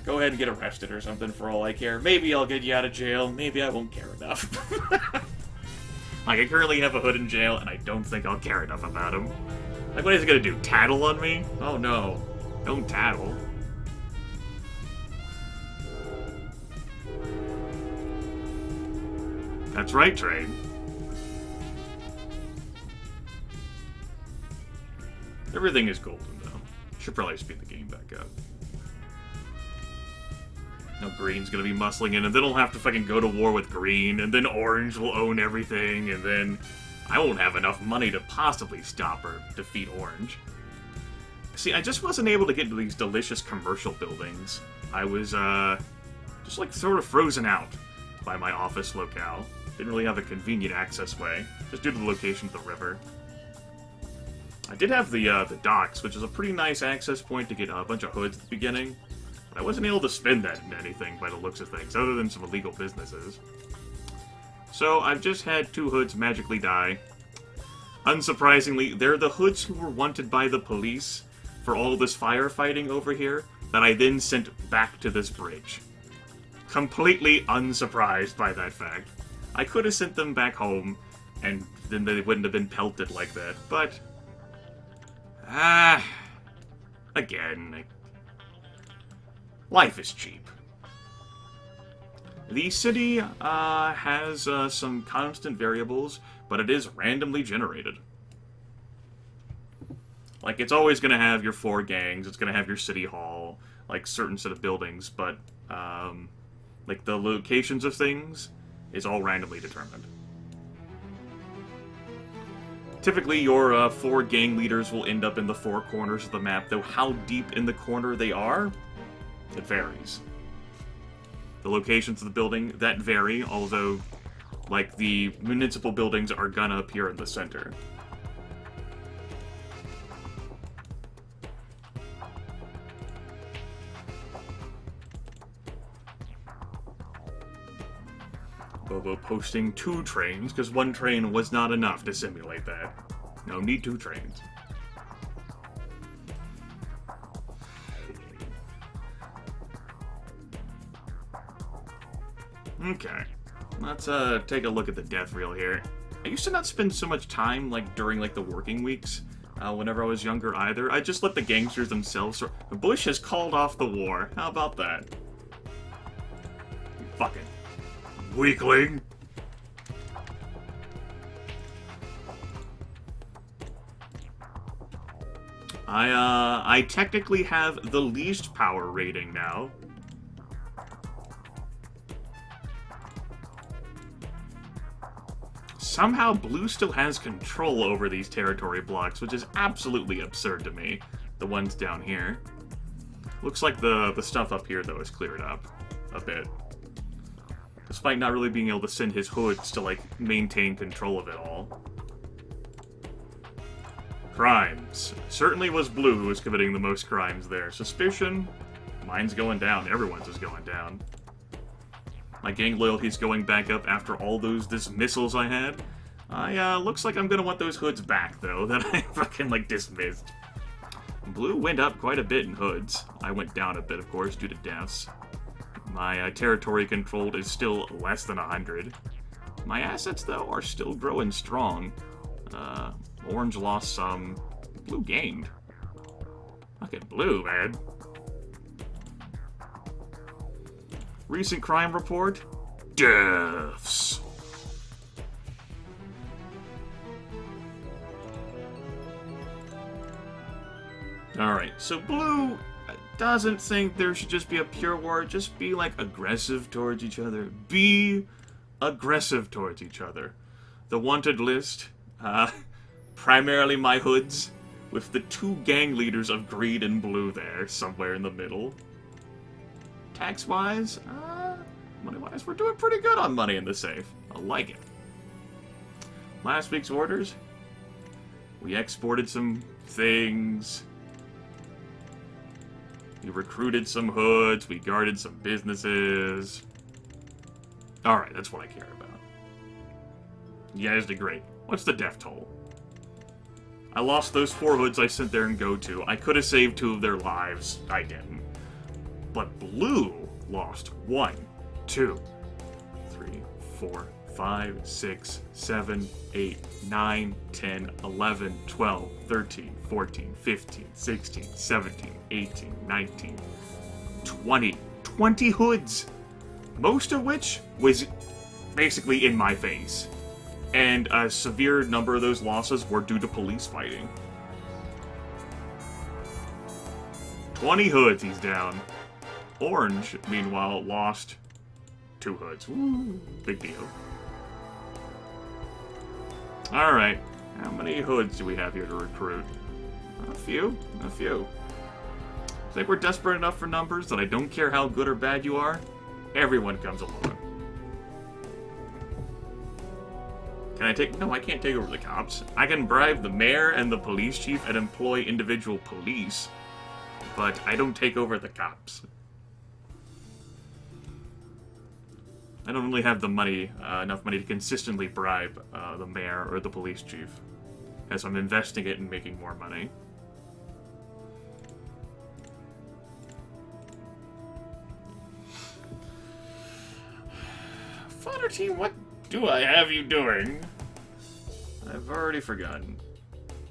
[SPEAKER 1] Go ahead and get arrested or something for all I care. Maybe I'll get you out of jail. Maybe I won't care enough. Like, I currently have a hood in jail, and I don't think I'll care enough about him. Like, what is he gonna do? Tattle on me? Oh no. Don't tattle. That's right, Train. Everything is golden, though. Should probably speed the game back up. Now Green's gonna be muscling in, and then I'll have to fucking go to war with Green, and then Orange will own everything, and then I won't have enough money to possibly stop or defeat Orange. See, I just wasn't able to get to these delicious commercial buildings. I was, just like sort of frozen out by my office locale. Didn't really have a convenient access way, just due to the location of the river. I did have the docks, which is a pretty nice access point to get a bunch of hoods at the beginning. I wasn't able to spend that in anything by the looks of things, other than some illegal businesses. So I've just had 2 hoods magically die. Unsurprisingly, they're the hoods who were wanted by the police for all this firefighting over here that I then sent back to this bridge. Completely unsurprised by that fact. I could have sent them back home, and then they wouldn't have been pelted like that, but... again... life is cheap. The city has some constant variables, but it is randomly generated. Like, it's always going to have your 4 gangs, it's going to have your city hall, like, certain set of buildings, but, like, the locations of things is all randomly determined. Typically, your 4 gang leaders will end up in the 4 corners of the map, though how deep in the corner they are, it varies. The locations of the building, that vary, although, like, the municipal buildings are gonna appear in the center. Bobo posting 2 trains, because 1 train was not enough to simulate that. No, need 2 trains. Okay, let's take a look at the death reel here. I used to not spend so much time, like, during, like, the working weeks, whenever I was younger either. I just let the gangsters themselves... Bush has called off the war. How about that? You fucking weakling. I technically have the least power rating now. Somehow Blue still has control over these territory blocks, which is absolutely absurd to me. The ones down here. Looks like the stuff up here, though, is cleared up a bit. Despite not really being able to send his hoods to, like, maintain control of it all. Crimes. Certainly was Blue who was committing the most crimes there. Suspicion? Mine's going down. Everyone's is going down. My gang loyalty's going back up after all those dismissals I had. Looks like I'm gonna want those hoods back, though, that I fucking, like, dismissed. Blue went up quite a bit in hoods. I went down a bit, of course, due to deaths. My territory controlled is still less than 100. My assets, though, are still growing strong. Orange lost some. Blue gained. Fucking blue, man. Recent crime report? Deaths. Alright, so blue doesn't think there should just be a pure war. Just be, like, aggressive towards each other. Be aggressive towards each other. The wanted list, primarily my hoods, with the 2 gang leaders of green and blue there, somewhere in the middle. Tax-wise, money-wise, we're doing pretty good on money in the safe. I like it. Last week's orders, we exported some things. We recruited some hoods, we guarded some businesses. Alright, that's what I care about. You guys did great. What's the death toll? I lost those 4 hoods I sent there and go to. I could have saved 2 of their lives. I didn't. But blue lost 1, 2, 3, 4, 5, 6, 7, 8, 9, 10, 11, 12, 13, 14, 15, 16, 17, 18, 19, 20. 20 hoods! Most of which was basically in my face. And a severe number of those losses were due to police fighting. 20 hoods, he's down. Orange, meanwhile, lost 2 hoods. Woo, big deal. Alright, how many hoods do we have here to recruit? A few. I think we're desperate enough for numbers that I don't care how good or bad you are. Everyone comes along. Can I take... No, I can't take over the cops. I can bribe the mayor and the police chief and employ individual police, but I don't take over the cops. I don't really have the money, enough money to consistently bribe the mayor or the police chief, as I'm investing it in making more money. Fodder team, what do I have you doing? I've already forgotten.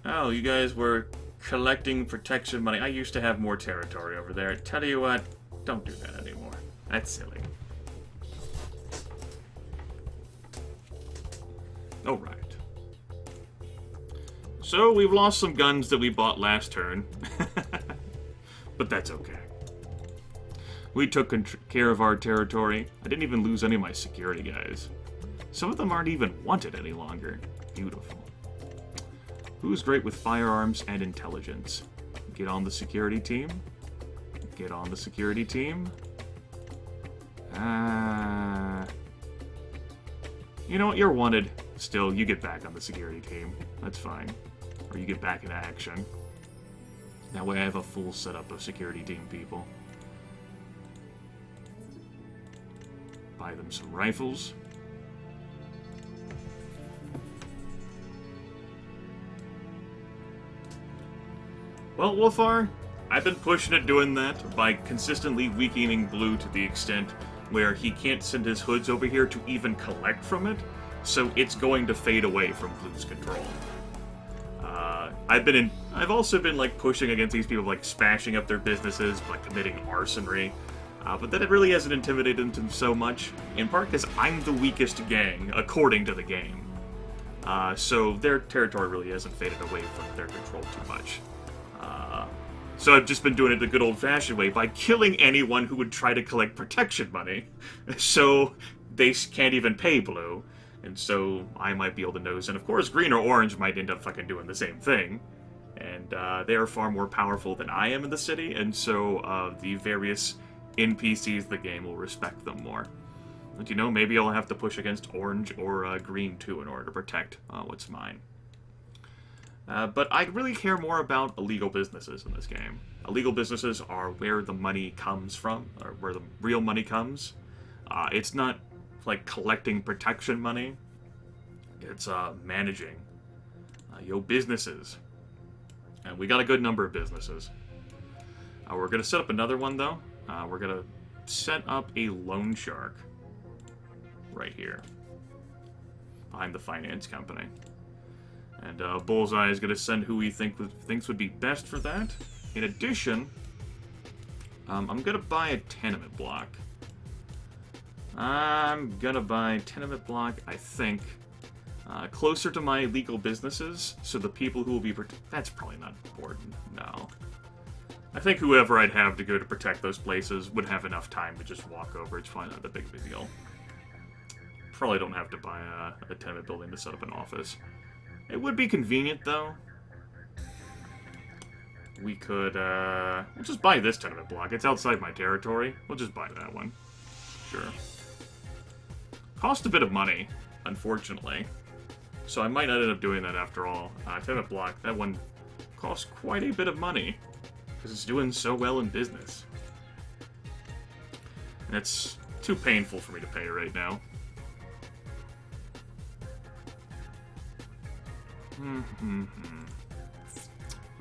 [SPEAKER 1] Oh, you guys were collecting protection money. I used to have more territory over there. Tell you what, don't do that anymore. That's silly. Alright. So, we've lost some guns that we bought last turn. But that's okay. We took care of our territory. I didn't even lose any of my security guys. Some of them aren't even wanted any longer. Beautiful. Who's great with firearms and intelligence? Get on the security team. Get on the security team. You know what? You're wanted. Still, you get back on the security team. That's fine. Or you get back into action. That way I have a full setup of security team people. Buy them some rifles. Well, Wolfar, I've been pushing at doing that by consistently weakening Blue to the extent where he can't send his hoods over here to even collect from it, so it's going to fade away from Blue's control. I've also been like pushing against these people, like smashing up their businesses, like committing arsonry, but that it really hasn't intimidated them so much, in part because I'm the weakest gang, according to the game. So their territory really hasn't faded away from their control too much. So I've just been doing it the good old-fashioned way by killing anyone who would try to collect protection money, so they can't even pay Blue, and so I might be able to nose, and of course Green or Orange might end up fucking doing the same thing, and they are far more powerful than I am in the city, and so the various NPCs of the game will respect them more. But you know, maybe I'll have to push against Orange or Green too in order to protect what's mine. But I really care more about illegal businesses in this game. Illegal businesses are where the money comes from, or where the real money comes. It's not like collecting protection money. It's managing your businesses. And we got a good number of businesses. We're going to set up another one, though. We're going to set up a loan shark right here behind the finance company. And Bullseye is going to send who he thinks would be best for that. In addition, I'm going to buy a tenement block. I'm going to buy a tenement block, I think, closer to my legal businesses, so the people who will be... That's probably not important, no. I think whoever I'd have to go to protect those places would have enough time to just walk over. It's probably not a big deal. Probably don't have to buy a tenement building to set up an office. It would be convenient, though. We could, we'll just buy this tenement block. It's outside my territory. We'll just buy that one. Sure. Cost a bit of money, unfortunately. So I might not end up doing that after all. Tenement block, that one costs quite a bit of money. Because it's doing so well in business. And it's too painful for me to pay right now.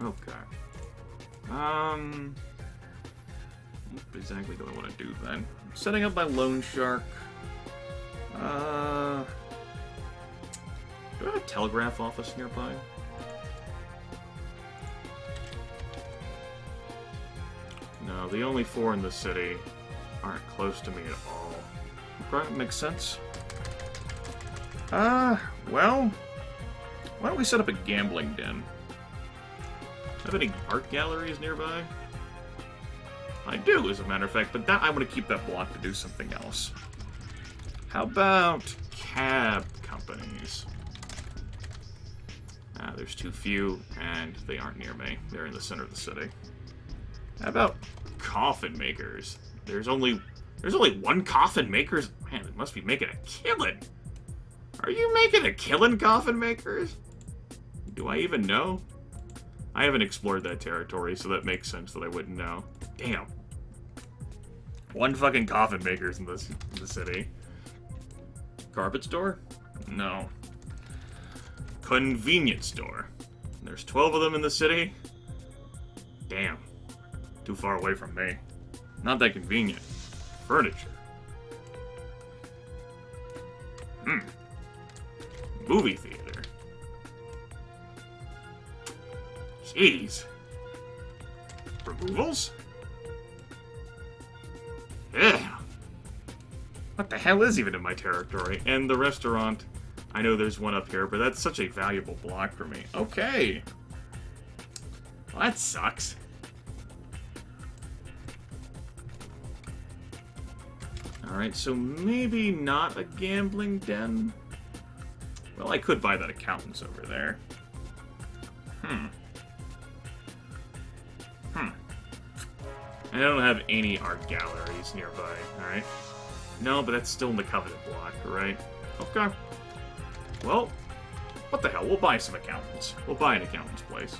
[SPEAKER 1] Okay. What exactly do I want to do then? Setting up my loan shark. Do I have a telegraph office nearby? No, the only 4 in the city aren't close to me at all. Okay, makes sense. Well, why don't we set up a gambling den? Have any art galleries nearby? I do, as a matter of fact, but that I want to keep that block to do something else. How about cab companies? There's too few, and they aren't near me. They're in the center of the city. How about coffin makers? There's only one coffin makers? Man, it must be making a killing. Are you making a killing, coffin makers? Do I even know? I haven't explored that territory, so that makes sense that I wouldn't know. Damn. One fucking coffin makers in the city. Carpet store? No. Convenience store. There's 12 of them in the city? Damn. Too far away from me. Not that convenient. Furniture. Movie theater. Jeez. Removals? Yeah. What the hell is even in my territory? And the restaurant. I know there's one up here, but that's such a valuable block for me. Okay. Well, that sucks. Alright, so maybe not a gambling den? Well, I could buy that accountant's over there. I don't have any art galleries nearby, alright? No, but that's still in the coveted block, right? Okay. Well, what the hell? We'll buy some accountants. We'll buy an accountant's place.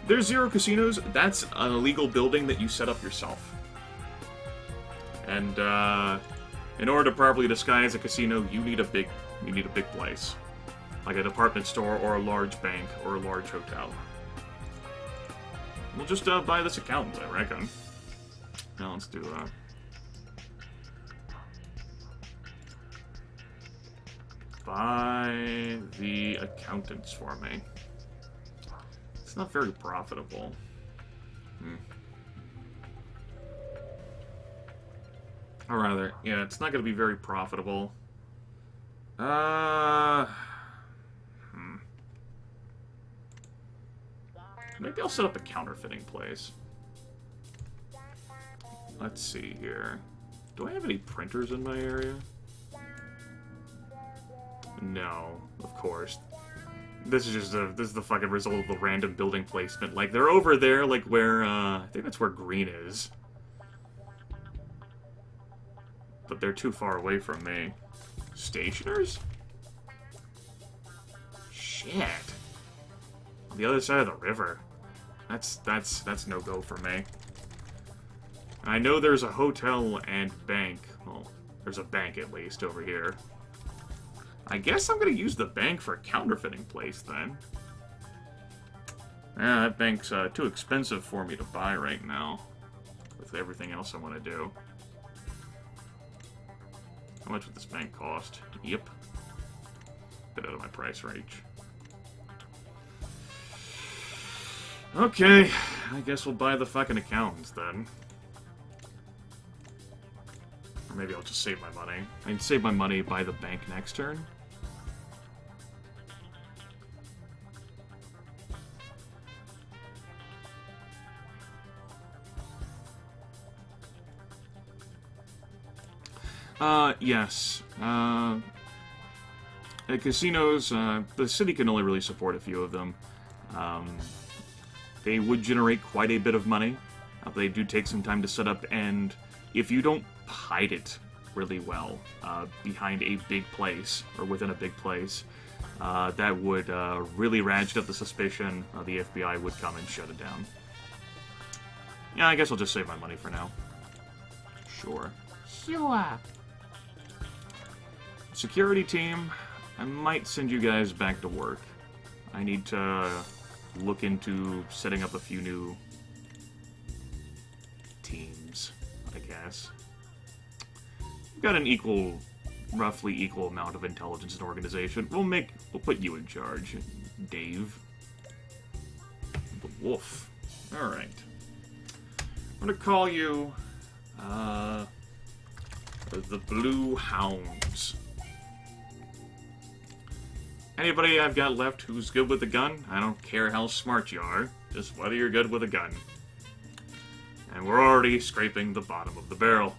[SPEAKER 1] There's 0 casinos. That's an illegal building that you set up yourself. And in order to properly disguise a casino, you need a big place, like a department store or a large bank or a large hotel. We'll just buy this accountant, I reckon. Now let's do that. Buy the accountants for me. It's not very profitable. Or rather, yeah, it's not going to be very profitable. Maybe I'll set up a counterfeiting place. Let's see here. Do I have any printers in my area? No, of course. This is the fucking result of the random building placement. Like, they're over there, like where, I think that's where green is. But they're too far away from me. Stationers? Shit. On the other side of the river. That's no go for me. I know there's a hotel and bank. Well, There's a bank, at least, over here. I guess I'm going to use the bank for a counterfeiting place, then. Yeah, that bank's too expensive for me to buy right now. With everything else I want to do. How much would this bank cost? Yep. Bit out of my price range. Okay, I guess we'll buy the fucking accountants then. Or maybe I'll just save my money. I can save my money, buy the bank next turn. Yes. At casinos, the city can only really support a few of them. They would generate quite a bit of money. They do take some time to set up, and if you don't hide it really well behind a big place, or within a big place, that would really ratchet up the suspicion. The FBI would come and shut it down. Yeah, I guess I'll just save my money for now. Sure.
[SPEAKER 3] Sure.
[SPEAKER 1] Security team, I might send you guys back to work. I need to look into setting up a few new teams, I guess. We've got an roughly equal amount of intelligence and organization. We'll put you in charge, Dave. The Wolf. Alright. I'm gonna call you, the Blue Hounds. Anybody I've got left who's good with a gun? I don't care how smart you are, just whether you're good with a gun. And we're already scraping the bottom of the barrel.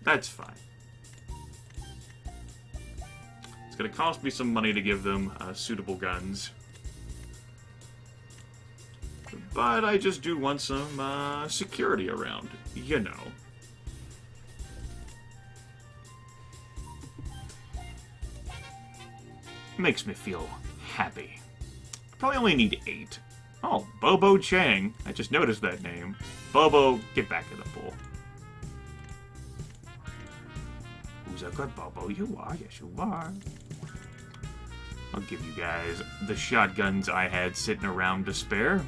[SPEAKER 1] That's fine. It's gonna cost me some money to give them suitable guns. But I just do want some security around, you know. Makes me feel happy. Probably only need 8. Oh, Bobo Chang. I just noticed that name. Bobo, get back in the pool. Who's a good Bobo? You are, yes you are. I'll give you guys the shotguns I had sitting around to spare.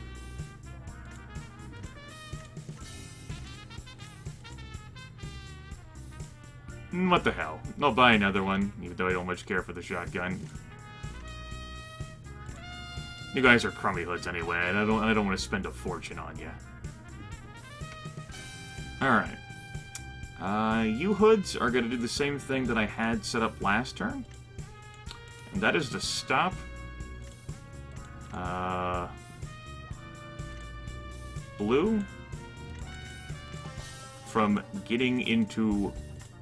[SPEAKER 1] What the hell? I'll buy another one, even though I don't much care for the shotgun. You guys are crummy hoods anyway, and I don't want to spend a fortune on you. Alright. You hoods are going to do the same thing that I had set up last turn. And that is to stop Blue from getting into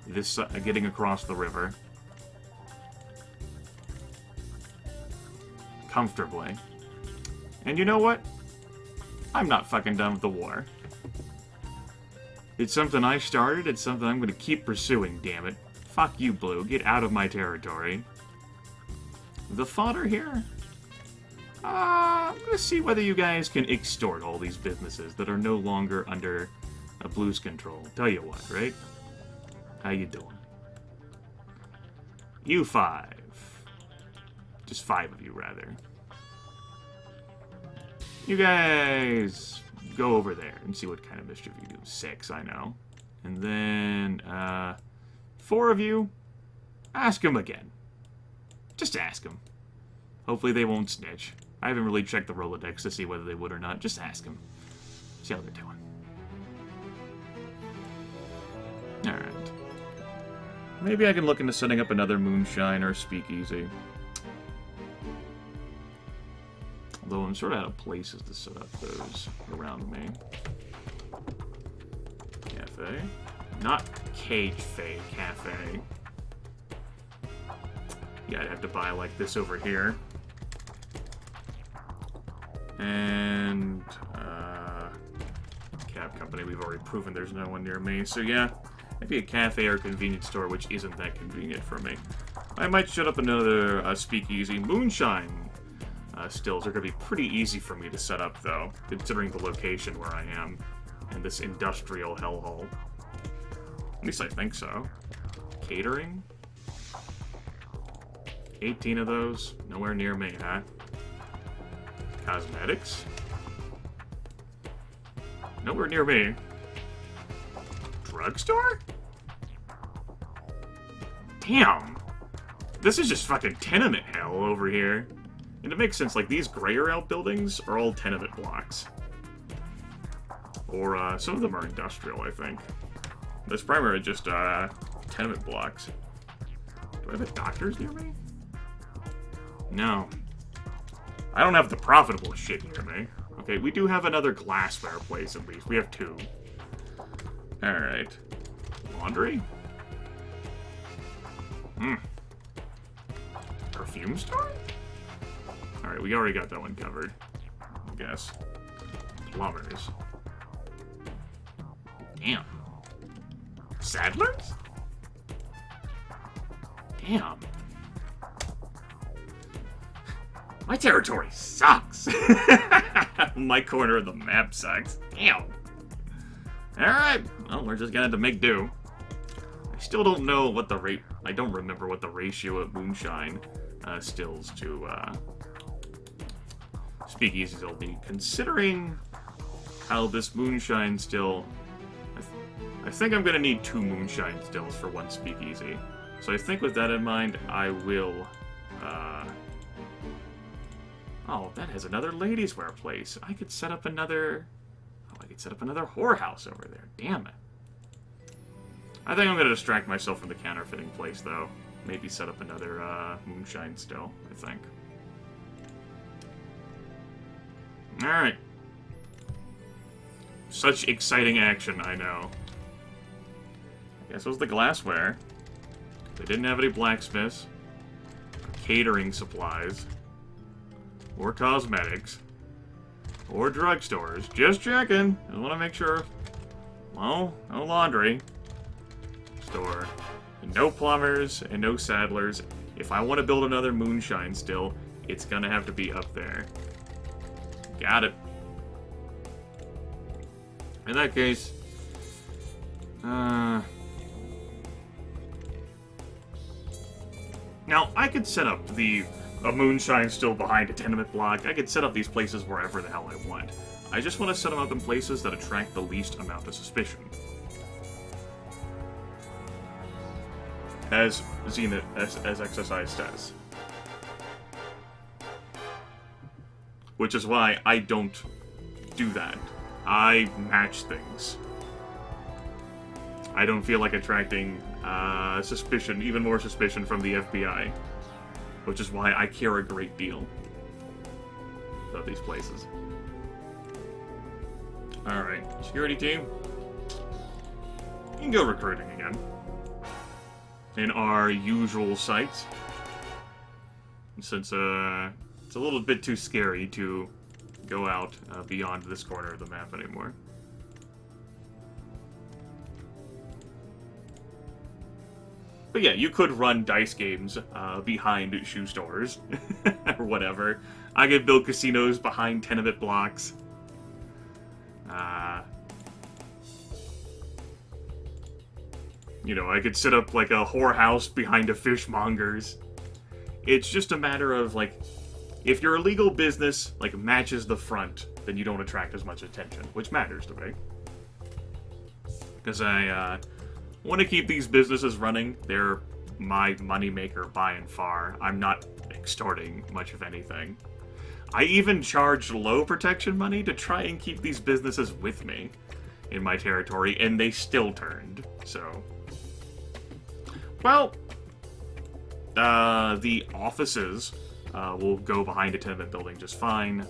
[SPEAKER 1] this, getting across the river comfortably. And you know what? I'm not fucking done with the war. It's something I started, it's something I'm gonna keep pursuing, damn it. Fuck you, Blue. Get out of my territory. The fodder here? I'm gonna see whether you guys can extort all these businesses that are no longer under a Blue's control. Tell you what, right? How you doing? You 5. Just 5 of you, rather. You guys go over there and see what kind of mischief you do. 6, I know. And then, 4 of you, ask them again. Just ask them. Hopefully they won't snitch. I haven't really checked the Rolodex to see whether they would or not. Just ask them. See how they're doing. Alright. Maybe I can look into setting up another moonshine or speakeasy. Although I'm sort of out of places to set up those around me. Cafe. Not Cage-Fae Cafe. Yeah, I'd have to buy like this over here. And, cab company, we've already proven there's no one near me. So yeah, maybe a cafe or a convenience store, which isn't that convenient for me. I might shut up another speakeasy. Moonshine stills are going to be pretty easy for me to set up, though, considering the location where I am in this industrial hellhole. At least I think so. Catering? 18 of those. Nowhere near me, huh? Cosmetics? Nowhere near me. Drugstore? Damn. This is just fucking tenement hell over here. And it makes sense, like, these grayer outbuildings are all tenement blocks. Or, some of them are industrial, I think. This primarily just, tenement blocks. Do I have a doctor's near me? No. I don't have the profitable shit near me. Okay, we do have another glassware place, at least. We have 2. Alright. Laundry? Perfume store? Alright, we already got that one covered. I guess. Plumbers. Damn. Saddlers? Damn. My territory sucks. My corner of the map sucks. Damn. Alright. Well, we're just gonna have to make do. I still don't know what the rate... I don't remember what the ratio of moonshine stills to speakeasies will be. Considering how this moonshine still... I think I'm gonna need 2 moonshine stills for 1 speakeasy. So I think with that in mind, I will... Oh, that has another ladies' wear place. I could set up another... Oh, I could set up another whorehouse over there. Damn it. I think I'm going to distract myself from the counterfeiting place, though. Maybe set up another moonshine still, I think. Alright. Such exciting action, I know. I guess it was the glassware. They didn't have any blacksmiths. Catering supplies. Or cosmetics. Or drugstores. Just checking. I want to make sure. Well, no laundry. Store. And no plumbers and no saddlers. If I want to build another moonshine still, it's gonna have to be up there. Got it. In that case, now I could set up a moonshine still behind a tenement block. I could set up these places wherever the hell I want. I just want to set them up in places that attract the least amount of suspicion. As Zenith, as Exercise says. Which is why I don't do that. I match things. I don't feel like attracting suspicion, even more suspicion from the FBI. Which is why I care a great deal about these places. Alright, security team. You can go recruiting again. In our usual sites. Since it's a little bit too scary to go out beyond this corner of the map anymore. But yeah, you could run dice games behind shoe stores, or whatever. I could build casinos behind tenement blocks. You know, I could set up like a whorehouse behind a fishmonger's. It's just a matter of, like, if your illegal business, like, matches the front, then you don't attract as much attention, which matters to me. Because I, want to keep these businesses running. They're my moneymaker by and far. I'm not extorting much of anything. I even charged low protection money to try and keep these businesses with me in my territory, and they still turned, so... Well, the offices will go behind a tenement building just fine.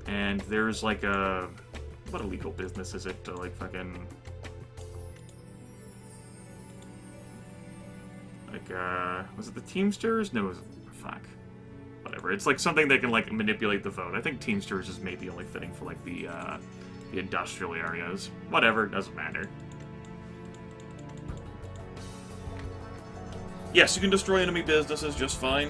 [SPEAKER 1] And there's like a... What illegal business is it? Like fucking... Like, was it the Teamsters? No, it was... Fuck. Whatever. It's like something that can, like, manipulate the vote. I think Teamsters is maybe only fitting for, like, the industrial areas. Whatever, doesn't matter. Yes, you can destroy enemy businesses just fine.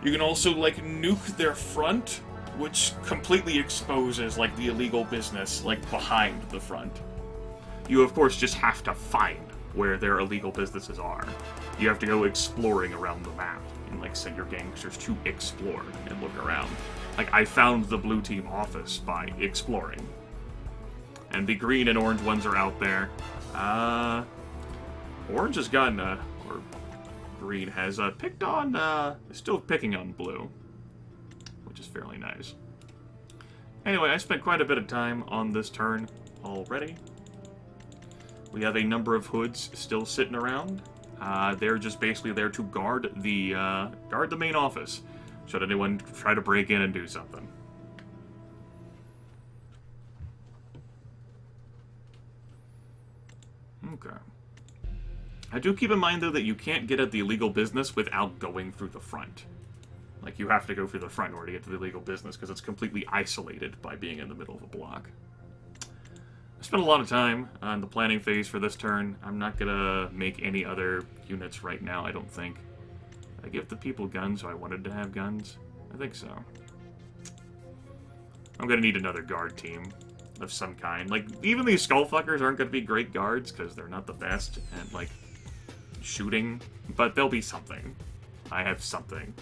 [SPEAKER 1] You can also, like, nuke their front, which completely exposes, like, the illegal business, like, behind the front. You, of course, just have to find where their illegal businesses are. You have to go exploring around the map and, like, send your gangsters to explore and look around. Like, I found the blue team office by exploring. And the green and orange ones are out there. Orange has gotten, or green has, picked on, still picking on blue. Which is fairly nice. Anyway, I spent quite a bit of time on this turn already. We have a number of hoods still sitting around. They're just basically there to guard the main office, should anyone try to break in and do something. Okay. I do keep in mind, though, that you can't get at the illegal business without going through the front. Like, you have to go through the front in order to get to the illegal business, because it's completely isolated by being in the middle of a block. I spent a lot of time on the planning phase for this turn. I'm not gonna make any other units right now, I don't think. I give the people guns, so I wanted to have guns. I think so. I'm gonna need another guard team of some kind. Like, even these skullfuckers aren't gonna be great guards, because they're not the best at, like, shooting, but they'll be something. I have something.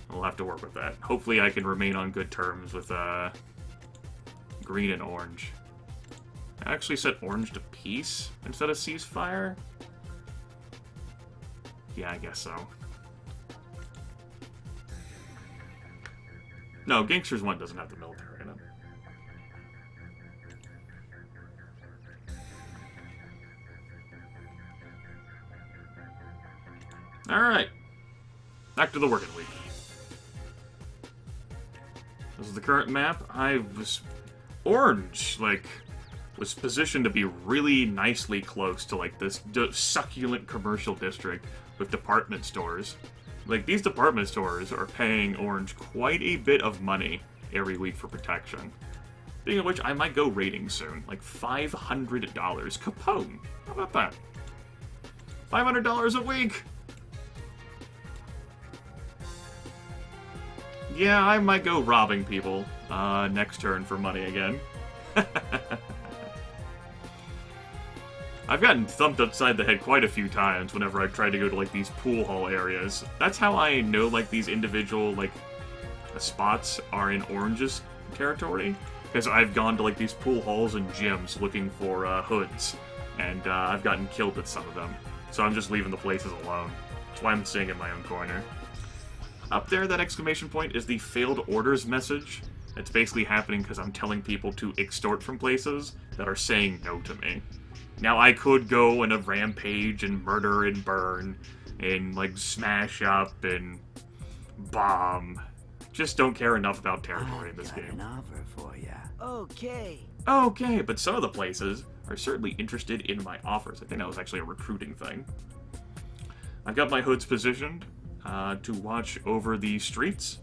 [SPEAKER 1] We'll have to work with that. Hopefully I can remain on good terms with, green and orange. I actually set orange to peace instead of ceasefire? Yeah, I guess so. No, Gangsters 1 doesn't have the military in it. Alright. Back to the working week. This is the current map. I was... Orange, like, was positioned to be really nicely close to, like, this succulent commercial district with department stores. Like, these department stores are paying Orange quite a bit of money every week for protection. Speaking of which, I might go raiding soon. Like, $500. Capone! How about that? $500 a week! Yeah, I might go robbing people next turn for money again. I've gotten thumped upside the head quite a few times whenever I've tried to go to, like, these pool hall areas. That's how I know, like, these individual, like, spots are in Orange's territory. Because I've gone to, like, these pool halls and gyms looking for hoods. And I've gotten killed at some of them. So I'm just leaving the places alone. That's why I'm staying in my own corner. Up there, that exclamation point, is the failed orders message. It's basically happening because I'm telling people to extort from places that are saying no to me. Now, I could go on a rampage and murder and burn and, like, smash up and bomb. Just don't care enough about territory in this game.
[SPEAKER 2] An offer for ya. Okay.
[SPEAKER 1] Okay, but some of the places are certainly interested in my offers. I think that was actually a recruiting thing. I've got my hoods positioned to watch over the streets.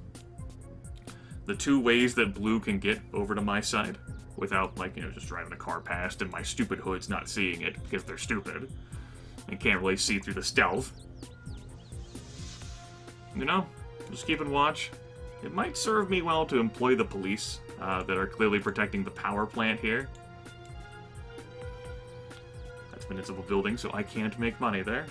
[SPEAKER 1] The two ways that blue can get over to my side without, like, you know, just driving a car past and my stupid hoods not seeing it because they're stupid and can't really see through the stealth. You know, just keeping watch. It might serve me well to employ the police that are clearly protecting the power plant here. That's municipal building, so I can't make money there.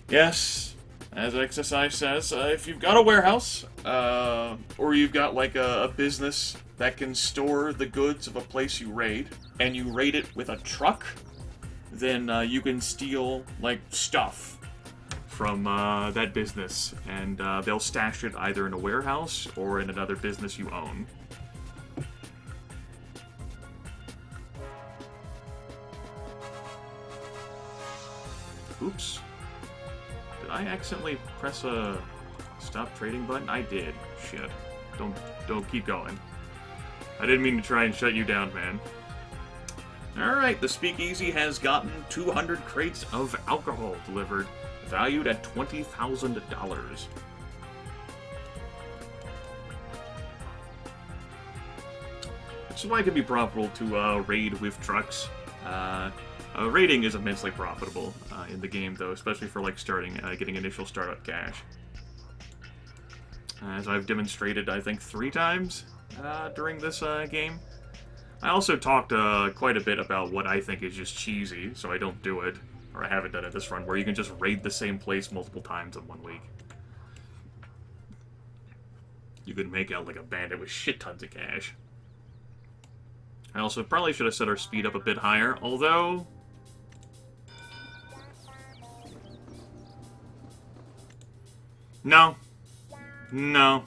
[SPEAKER 1] Yes, as exercise says, if you've got a warehouse, or you've got, like, a business that can store the goods of a place you raid, and you raid it with a truck, then you can steal, like, stuff from that business, and they'll stash it either in a warehouse or in another business you own. Oops. Did I accidentally press a stop trading button? I did. Shit. Don't keep going. I didn't mean to try and shut you down, man. Alright, the Speakeasy has gotten 200 crates of alcohol delivered, valued at $20,000. This is why it can be profitable to raid with trucks. Raiding is immensely profitable in the game, though, especially for, like, getting initial startup cash. As I've demonstrated, I think, 3 times during this game. I also talked quite a bit about what I think is just cheesy, so I don't do it, or I haven't done it this run, where you can just raid the same place multiple times in 1 week. You could make out like a bandit with shit tons of cash. I also probably should have set our speed up a bit higher, although... No. No.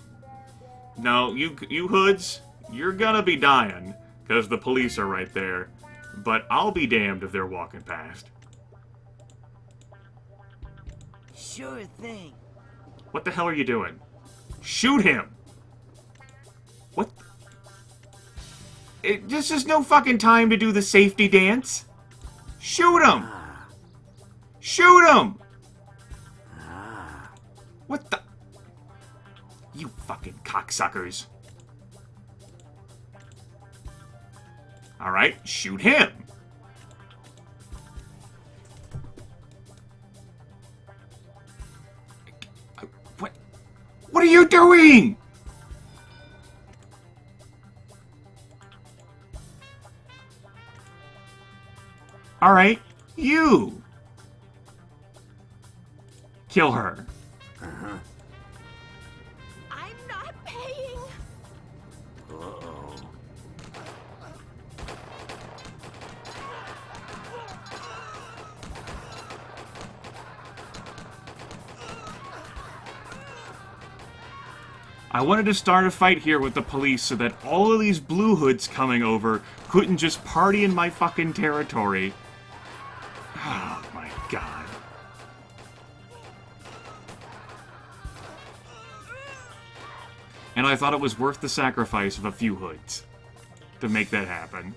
[SPEAKER 1] No, you hoods, you're gonna be dying, because the police are right there. But I'll be damned if they're walking past.
[SPEAKER 2] Sure thing.
[SPEAKER 1] What the hell are you doing? Shoot him! What? This is no fucking time to do the safety dance. Shoot him! Shoot him! What the? You fucking cocksuckers. Alright, shoot him. What are you doing? Alright, you. Kill her.
[SPEAKER 3] I'm not paying.
[SPEAKER 2] Uh-oh.
[SPEAKER 1] I wanted to start a fight here with the police so that all of these blue hoods coming over couldn't just party in my fucking territory. Oh my god. And I thought it was worth the sacrifice of a few hoods to make that happen.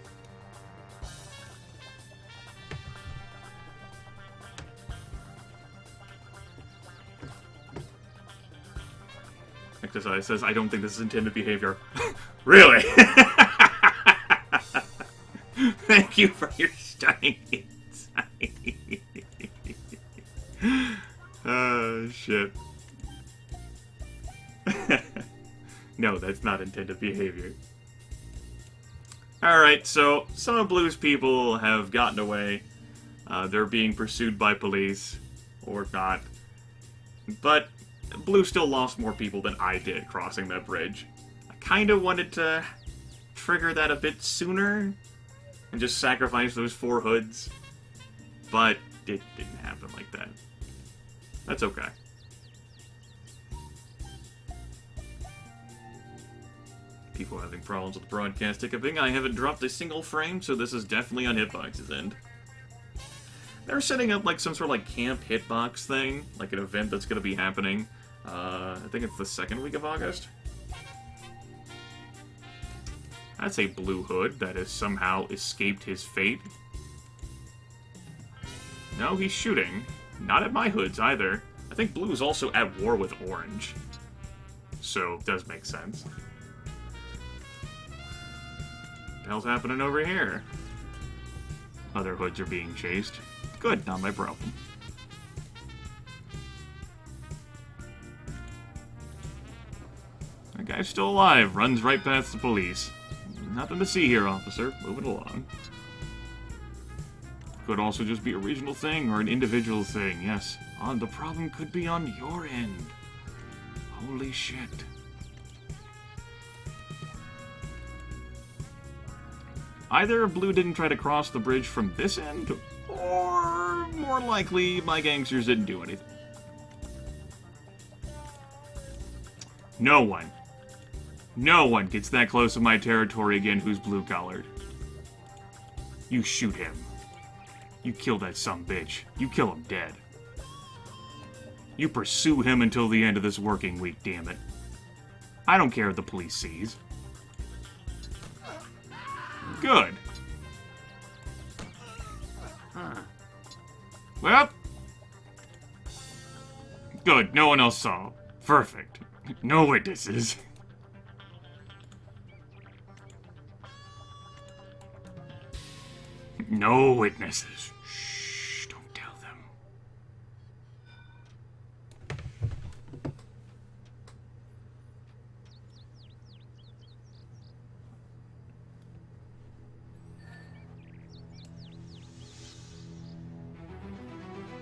[SPEAKER 1] Exercise says, I don't think this is intended behavior. Really? Thank you for your stunning insight. Oh, shit. No, that's not intended behavior. Alright, so some of Blue's people have gotten away. They're being pursued by police, or not. But Blue still lost more people than I did crossing that bridge. I kind of wanted to trigger that a bit sooner and just sacrifice those 4 hoods, but it didn't happen like that. That's okay. People having problems with broadcast hiccuping. I haven't dropped a single frame, so this is definitely on Hitbox's end. They're setting up like some sort of like camp hitbox thing, like an event that's going to be happening. I think it's the 2nd week of August. That's a blue hood that has somehow escaped his fate. No, he's shooting. Not at my hoods either. I think blue is also at war with orange. So, it does make sense. What the hell's happening over here? Other hoods are being chased. Good, not my problem. That guy's still alive, runs right past the police. Nothing to see here, officer. Moving along. Could also just be a regional thing or an individual thing, yes. The problem could be on your end. Holy shit. Either Blue didn't try to cross the bridge from this end, or more likely, my gangsters didn't do anything. No one gets that close to my territory again who's blue-collared. You shoot him. You kill that sumbitch. You kill him dead. You pursue him until the end of this working week, damn it. I don't care if the police sees. Good. Well. Good, no one else saw. Perfect. No witnesses. No witnesses. Shh, don't tell them.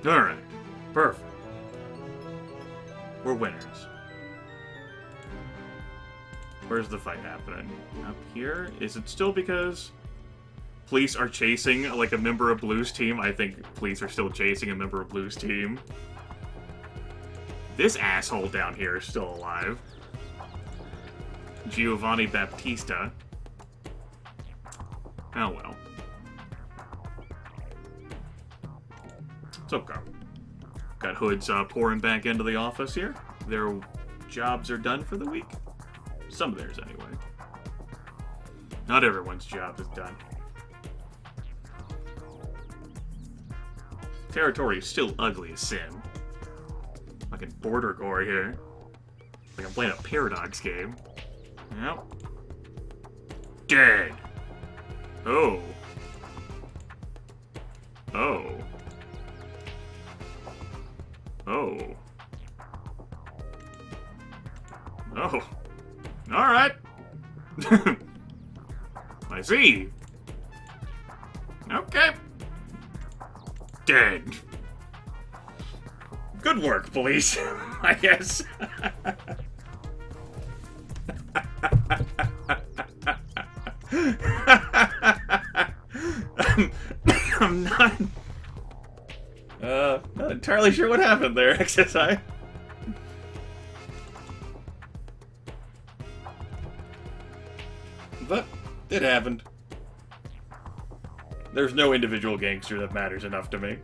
[SPEAKER 1] Alright. Perfect. We're winners. Where's the fight happening? Up here? Is it still because police are chasing, like, a member of Blue's team? I think police are still chasing a member of Blue's team. This asshole down here is still alive. Giovanni Baptista. Oh well. It's okay. Got Hoods pouring back into the office here. Their jobs are done for the week. Some of theirs, anyway. Not everyone's job is done. Territory is still ugly as sin. Fucking border gore here. Like I'm playing a Paradox game. Yep. Dead. Oh. Oh. Oh. Oh. Alright. I see. Okay. Dead. Good work, police. I guess. I'm not entirely sure what happened there, XSI. But it happened. There's no individual gangster that matters enough to me.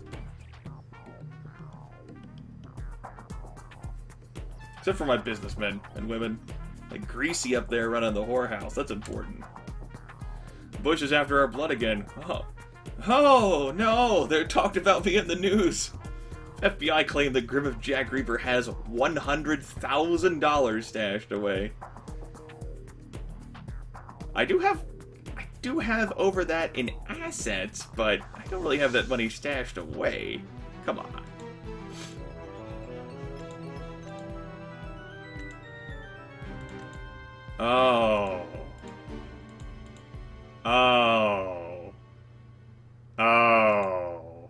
[SPEAKER 1] Except for my businessmen and women. Like Greasy up there running the whorehouse. That's important. Bush is after our blood again. Oh. Oh, no! They talked about me in the news. FBI claimed that Grimith Jack Reaper has $100,000 stashed away. I do have over that in assets, but I don't really have that money stashed away. Come on. Oh. Oh. Oh.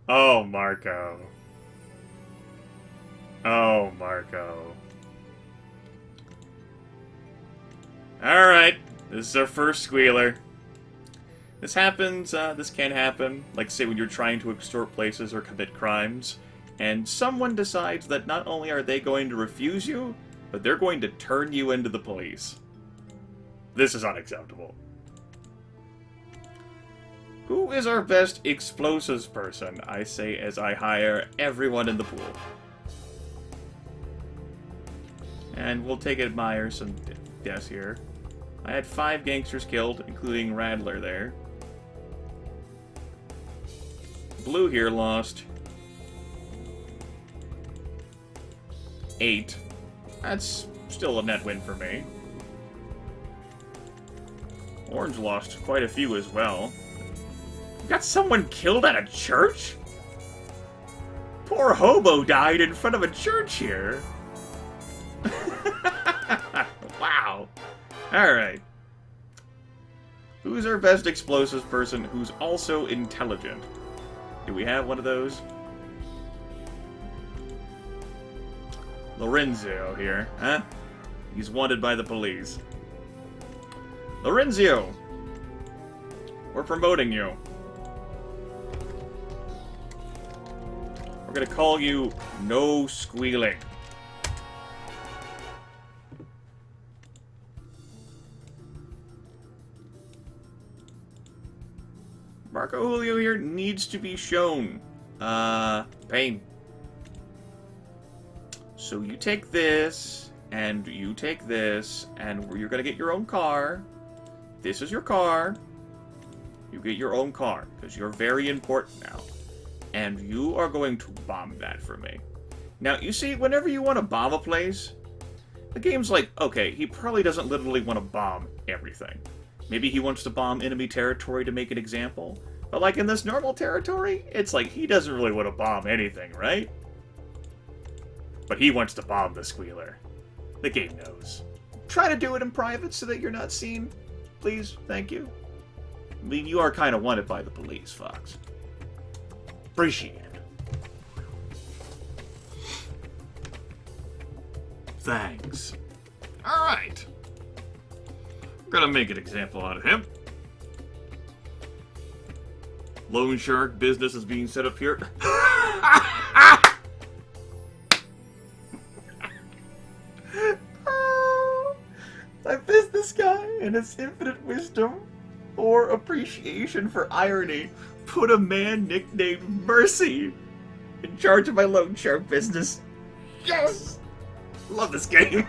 [SPEAKER 1] Oh, Marco. Oh, Marco. Alright, this is our first squealer. This happens, this can happen, like say when you're trying to extort places or commit crimes, and someone decides that not only are they going to refuse you, but they're going to turn you into the police. This is unacceptable. Who is our best explosives person? I say as I hire everyone in the pool. And we'll admire some deaths here. I had 5 gangsters killed, including Rattler there. Blue here lost 8. That's still a net win for me. Orange lost quite a few as well. We got someone killed at a church? Poor hobo died in front of a church here. Wow. Alright. Who's our best explosives person who's also intelligent? Do we have one of those? Lorenzo here, huh? He's wanted by the police. Lorenzo! We're promoting you. We're gonna call you No Squealing. Marco Julio here needs to be shown. Pain. So you take this, and you take this, and you're gonna get your own car. This is your car. You get your own car, because you're very important now. And you are going to bomb that for me. Now, you see, whenever you want to bomb a place, the game's like, okay, he probably doesn't literally want to bomb everything. Maybe he wants to bomb enemy territory to make an example. But like in this normal territory, it's like he doesn't really want to bomb anything, right? But he wants to bomb the squealer. The game knows. Try to do it in private so that you're not seen. Please, thank you. I mean, you are kind of wanted by the police, Fox. Appreciate it. Thanks. Alright. I'm gonna make an example out of him. Loan shark business is being set up here. My business guy, in his infinite wisdom or appreciation for irony, put a man nicknamed Mercy in charge of my loan shark business. Yes! Love this game.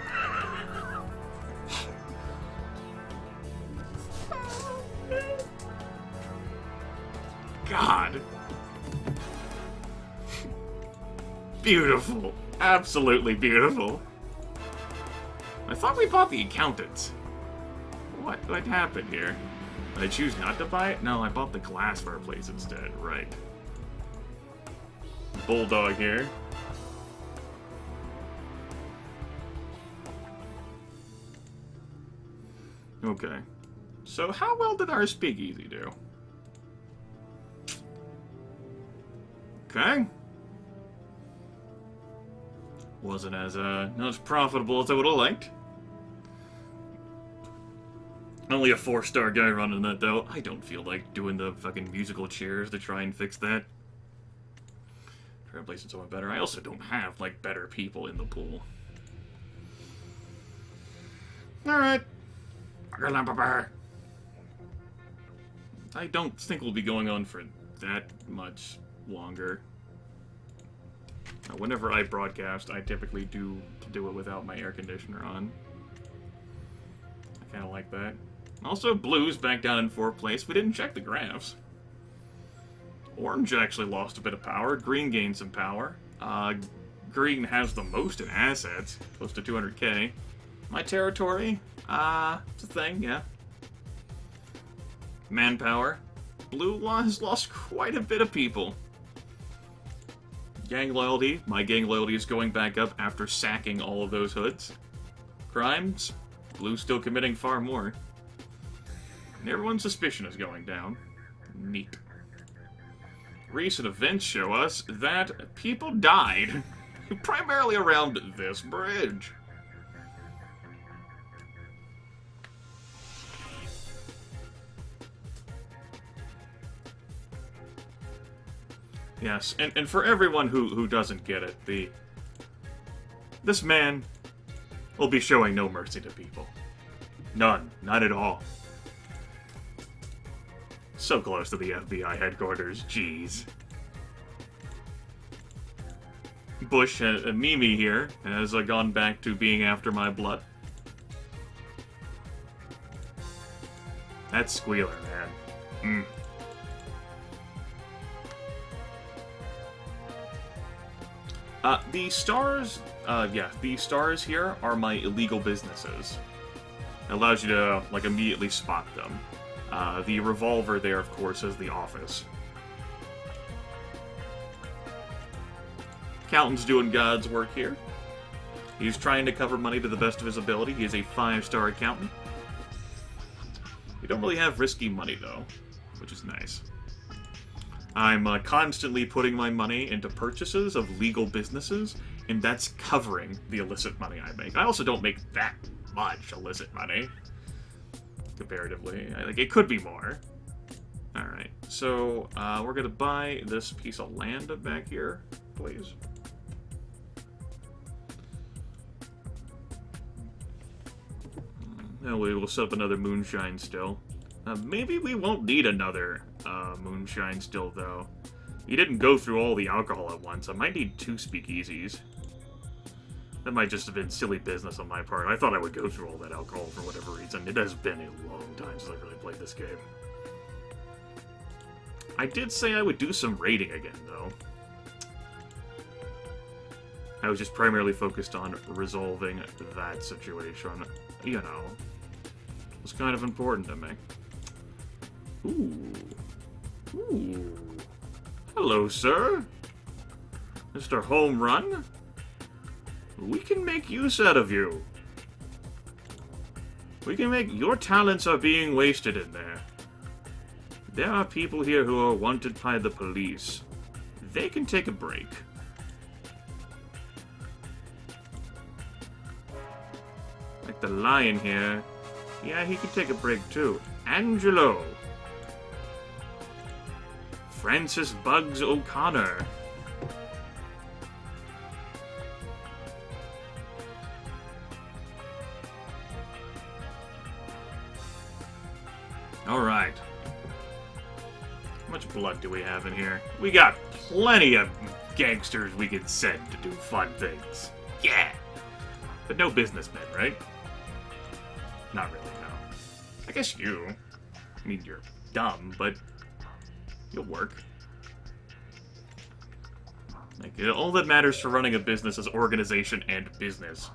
[SPEAKER 1] God. Beautiful. Absolutely beautiful. I thought we bought the accountants. What happened here? Did I choose not to buy it? No, I bought the glass fireplace instead. Right. Bulldog here. Okay. So how well did our speakeasy do? Okay. Wasn't as not as profitable as I would have liked. Only a 4-star guy running that though. I don't feel like doing the fucking musical chairs to try and fix that. Try replacing someone better. I also don't have like better people in the pool. Alright. I don't think we'll be going on for that much longer. Whenever I broadcast, I typically do it without my air conditioner on. I kind of like that. Also, Blue's back down in 4th place. We didn't check the graphs. Orange actually lost a bit of power. Green gained some power. Green has the most in assets, close to 200k. My territory, it's a thing, yeah. Manpower. Blue has lost quite a bit of people. Gang loyalty. My gang loyalty is going back up after sacking all of those hoods. Crimes. Blue's still committing far more. And everyone's suspicion is going down. Neat. Recent events show us that people died. Primarily around this bridge. Yes, and for everyone who doesn't get it, this man will be showing no mercy to people. None. Not at all. So close to the FBI headquarters, jeez. Bush, Mimi here, has gone back to being after my blood. That squealer, man. The stars, the stars here are my illegal businesses. It allows you to, like, immediately spot them. The revolver there, of course, is the office. Accountant's doing God's work here. He's trying to cover money to the best of his ability. He is a 5-star accountant. We don't really have risky money, though, which is nice. I'm constantly putting my money into purchases of legal businesses, and that's covering the illicit money I make. I also don't make that much illicit money, comparatively. Like, it could be more. Alright, so we're going to buy this piece of land back here, please. And we will set up another moonshine still. Maybe we won't need another moonshine still, though. You didn't go through all the alcohol at once. I might need 2 speakeasies. That might just have been silly business on my part. I thought I would go through all that alcohol for whatever reason. It has been a long time since I really played this game. I did say I would do some raiding again, though. I was just primarily focused on resolving that situation. You know, it was kind of important to me. Ooh. Ooh. Hello, sir. Mr. Home Run? We can make use out of you. We can make... Your talents are being wasted in there. There are people here who are wanted by the police. they can take a break. Like the lion here. Yeah, he can take a break too. Angelo. Francis Bugs O'Connor. Alright. How much blood do we have in here? We got plenty of gangsters we can send to do fun things. Yeah! But no businessmen, right? Not really, no. I guess you. I mean, you're dumb, but you'll work. Like, all that matters for running a business is organization and business.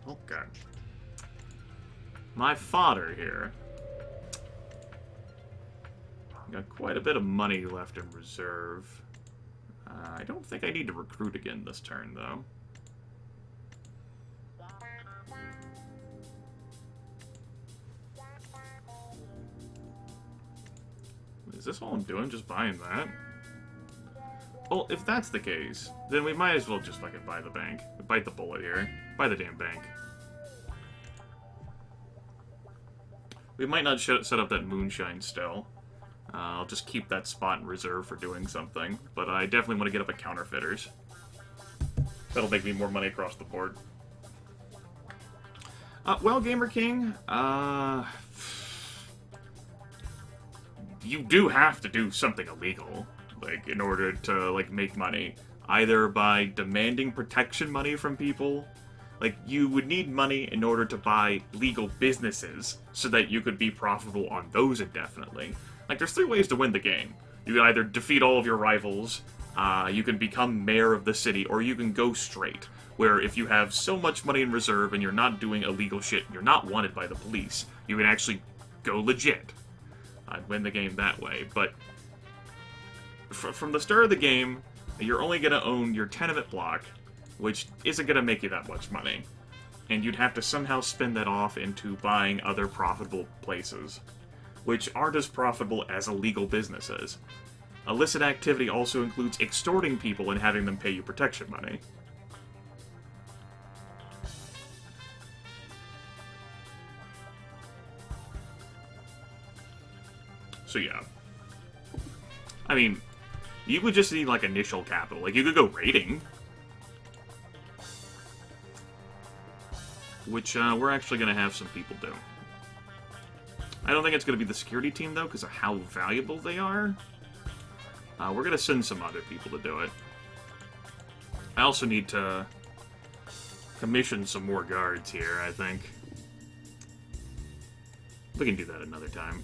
[SPEAKER 1] Okay. My father here. Got quite a bit of money left in reserve. I don't think I need to recruit again this turn, though. Is this all I'm doing? Just buying that? Well, if that's the case, then we might as well just fucking buy the bank. Bite the bullet here. Buy the damn bank. We might not set up that moonshine still. I'll just keep that spot in reserve for doing something. But I definitely want to get up at counterfeiters. That'll make me more money across the board. Well, Gamer King, you do have to do something illegal, like, in order to, like, make money. Either by demanding protection money from people. Like, you would need money in order to buy legal businesses so that you could be profitable on those indefinitely. Like, there's 3 ways to win the game. You can either defeat all of your rivals, you can become mayor of the city, or you can go straight. Where if you have so much money in reserve and you're not doing illegal shit, you're not wanted by the police, you can actually go legit. I'd win the game that way, but from the start of the game, you're only going to own your tenement block, which isn't going to make you that much money. And you'd have to somehow spend that off into buying other profitable places, which aren't as profitable as illegal businesses. Illicit activity also includes extorting people and having them pay you protection money. So yeah. I mean, you would just need, like, initial capital. Like, you could go raiding. Which, we're actually going to have some people do. I don't think it's going to be the security team, though, because of how valuable they are. We're going to send some other people to do it. I also need to commission some more guards here, I think. We can do that another time.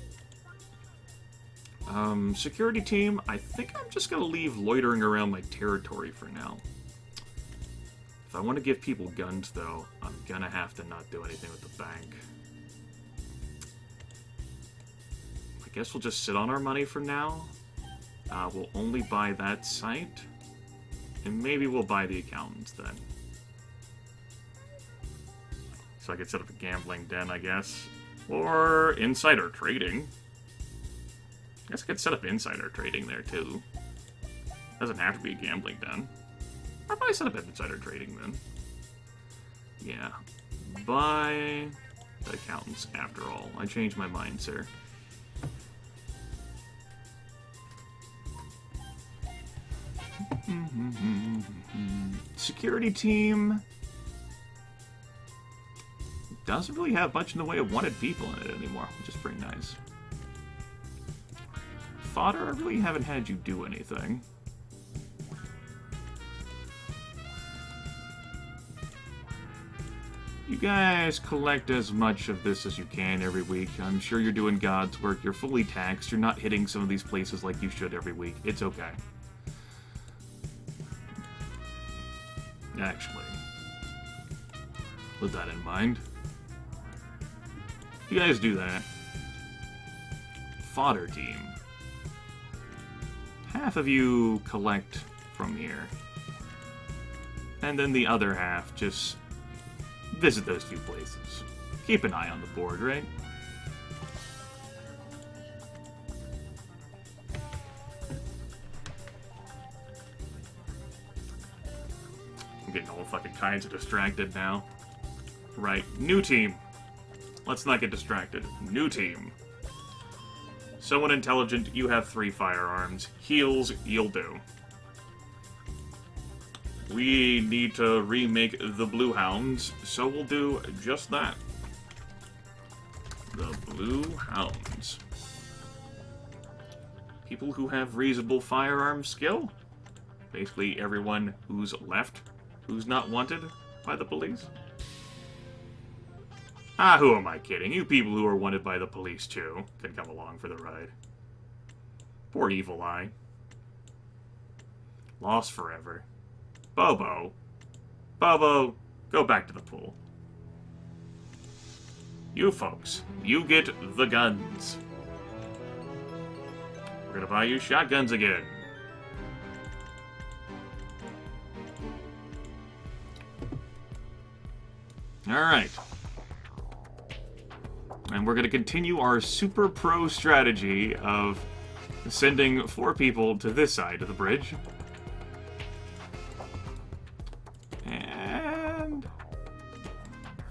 [SPEAKER 1] Security team, I think I'm just going to leave loitering around my territory for now. If I want to give people guns, though, I'm going to have to not do anything with the bank. I guess we'll just sit on our money for now. We'll only buy that site. And maybe we'll buy the accountants then. So I could set up a gambling den, I guess. Or insider trading. I guess I could set up insider trading there, too. Doesn't have to be a gambling den. I'll probably set up insider trading, then. Yeah. Buy the accountants, after all. I changed my mind, sir. Security team doesn't really have much in the way of wanted people in it anymore, which is pretty nice. Fodder, I really haven't had you do anything. You guys collect as much of this as you can every week. I'm sure you're doing God's work. You're fully taxed. You're not hitting some of these places like you should every week. It's okay. Actually, with that in mind, you guys do that. Fodder team. Half of you collect from here. And then the other half just visit those 2 places. Keep an eye on the board, right? kinds of distracted now. Right, new team. Let's not get distracted. New team. Someone intelligent, you have 3 firearms. Heals, you'll do. We need to remake the Blue Hounds, so we'll do just that. The Blue Hounds. People who have reasonable firearm skill. Basically everyone who's left, who's not wanted by the police. Ah, who am I kidding? You people who are wanted by the police, too, can come along for the ride. Poor Evil Eye. Lost forever. Bobo. Bobo, go back to the pool. You folks, you get the guns. We're gonna buy you shotguns again. Alright. And we're going to continue our super pro strategy of sending 4 people to this side of the bridge. And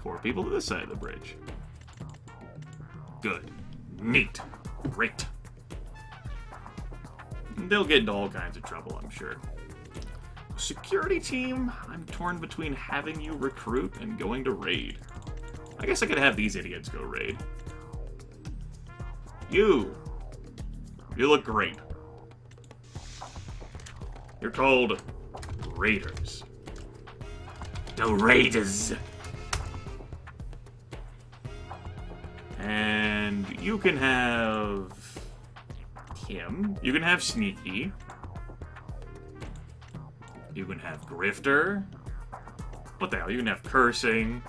[SPEAKER 1] 4 people to this side of the bridge. Good. Neat. Great. They'll get into all kinds of trouble, I'm sure. Security team, I'm torn between having you recruit and going to raid. I guess I could have these idiots go raid. You look great. You're called Raiders. The Raiders. And you can have him. You can have Sneaky. You can have Grifter. What the hell? You can have Cursing.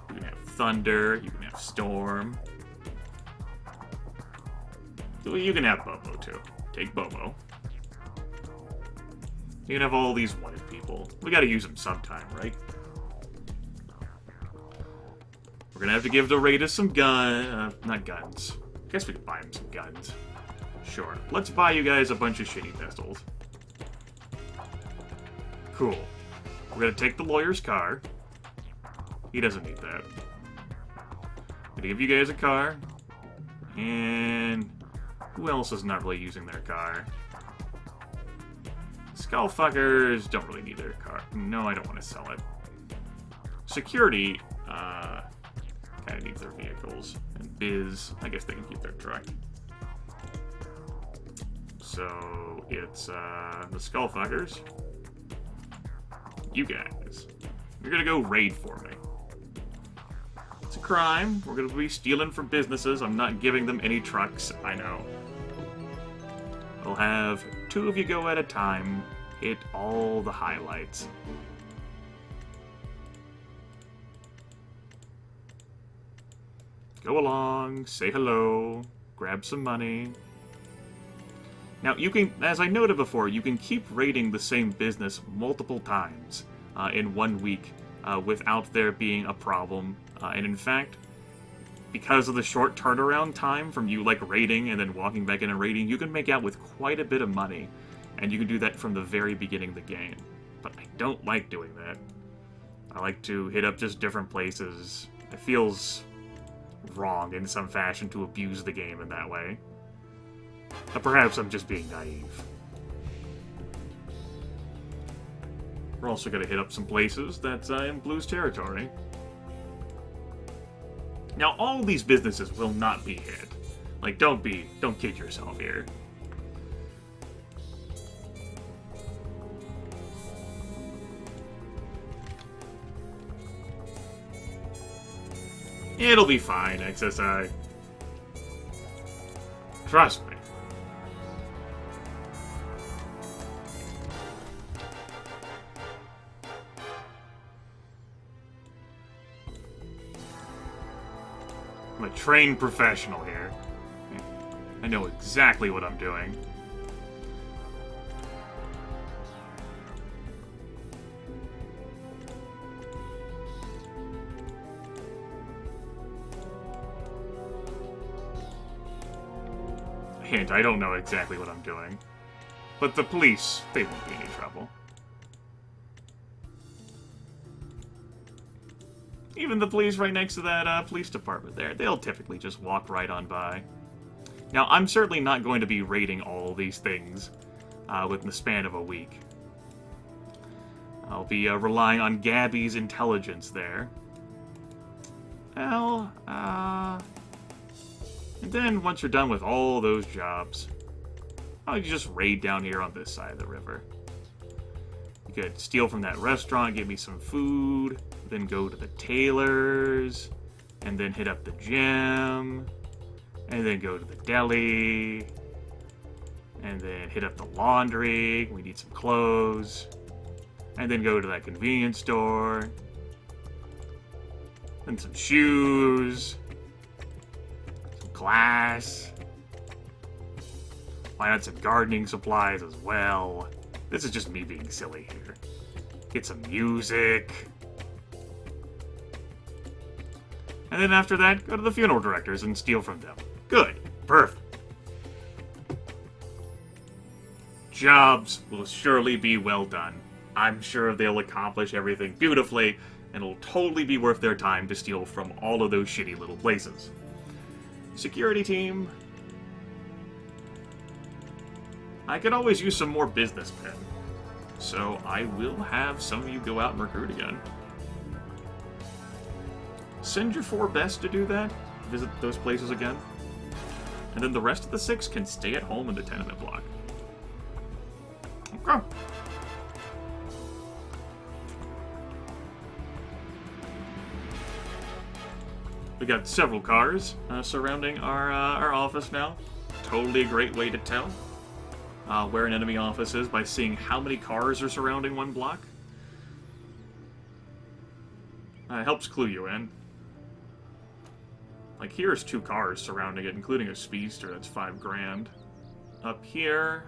[SPEAKER 1] You can have Thunder. You can have Storm. You can have Bobo, too. Take Bobo. You can have all these wanted people. We gotta use them sometime, right? We're gonna have to give the Raiders some not guns. I guess we could buy them some guns. Sure. Let's buy you guys a bunch of shitty pistols. Cool. We're gonna take the lawyer's car. He doesn't need that. I'm gonna give you guys a car. And who else is not really using their car? Skullfuckers don't really need their car. No, I don't want to sell it. Security, kind of needs their vehicles. And Biz, I guess they can keep their truck. So, it's, the Skullfuckers. You guys. You're gonna go raid for me. It's a crime. We're gonna be stealing from businesses. I'm not giving them any trucks. I know. We'll have 2 of you go at a time. Hit all the highlights. Go along, say hello, grab some money. Now, you can, as I noted before, you can keep raiding the same business multiple times in 1 week without there being a problem. And in fact, because of the short turnaround time from you, like, raiding and then walking back in and raiding, you can make out with quite a bit of money. And you can do that from the very beginning of the game. But I don't like doing that. I like to hit up just different places. It feels wrong in some fashion to abuse the game in that way. But perhaps I'm just being naive. We're also going to hit up some places that's in Blue's territory. Now, all these businesses will not be hit. Like, don't kid yourself here. It'll be fine, XSI. Trust me. I'm a trained professional here. I know exactly what I'm doing. Hint, I don't know exactly what I'm doing. But the police, they won't be any trouble. Even the police right next to that police department there, they'll typically just walk right on by. Now, I'm certainly not going to be raiding all these things within the span of a week. I'll be relying on Gabby's intelligence there. Well, and then once you're done with all those jobs, you just raid down here on this side of the river. You could steal from that restaurant, get me some food, then go to the tailor's, and then hit up the gym, and then go to the deli, and then hit up the laundry, we need some clothes, and then go to that convenience store, and some shoes, some glass, why not some gardening supplies as well? This is just me being silly here. Get some music. And then after that, go to the funeral directors and steal from them. Good. Perfect. Jobs will surely be well done. I'm sure they'll accomplish everything beautifully, and it'll totally be worth their time to steal from all of those shitty little places. Security team. I could always use some more business men. So I will have some of you go out and recruit again. Send your 4 best to do that. Visit those places again. And then the rest of the 6 can stay at home in the tenement block. Okay. We got several cars surrounding our office now. Totally a great way to tell where an enemy office is by seeing how many cars are surrounding one block. It helps clue you in. Like, here's 2 cars surrounding it, including a speedster that's $5 grand. Up here,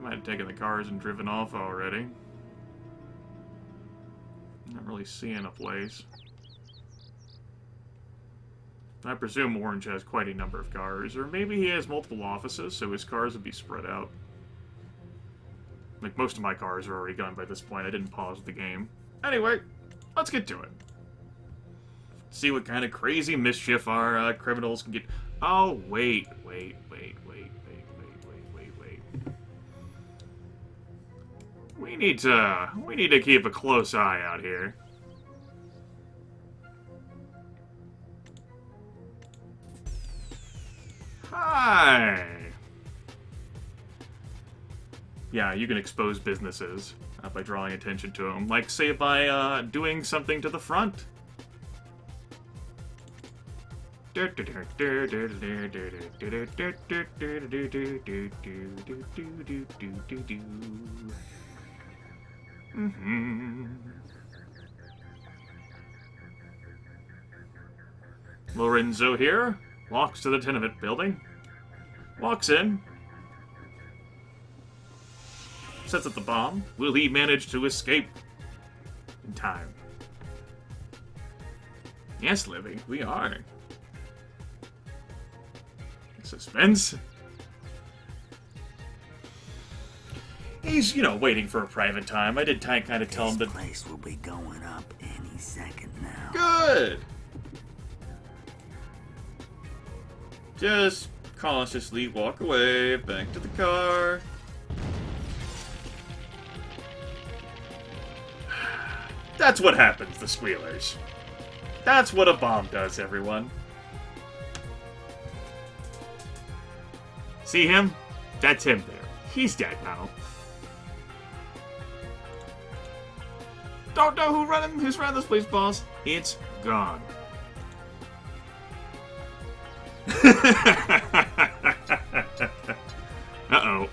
[SPEAKER 1] might have taken the cars and driven off already. Not really seeing a place. I presume Orange has quite a number of cars, or maybe he has multiple offices, so his cars would be spread out. Like, most of my cars are already gone by this point. I didn't pause the game. Anyway, let's get to it. See what kind of crazy mischief our criminals can get. Oh, wait. We need to keep a close eye out here. Hi. Yeah, you can expose businesses by drawing attention to them. Like, say, by doing something to the front. Lorenzo here walks to the tenement building, walks in, sets up the bomb. Will he manage to escape in time? Yes, Livy, we are. Suspense. He's, waiting for a private time. I did kind of tell him that.
[SPEAKER 2] This place will be going up any second now.
[SPEAKER 1] Good. Just cautiously walk away, back to the car. That's what happens, the squealers. That's what a bomb does, everyone. See him? That's him there. He's dead now. Don't know who's running this place, boss. It's gone. Uh-oh.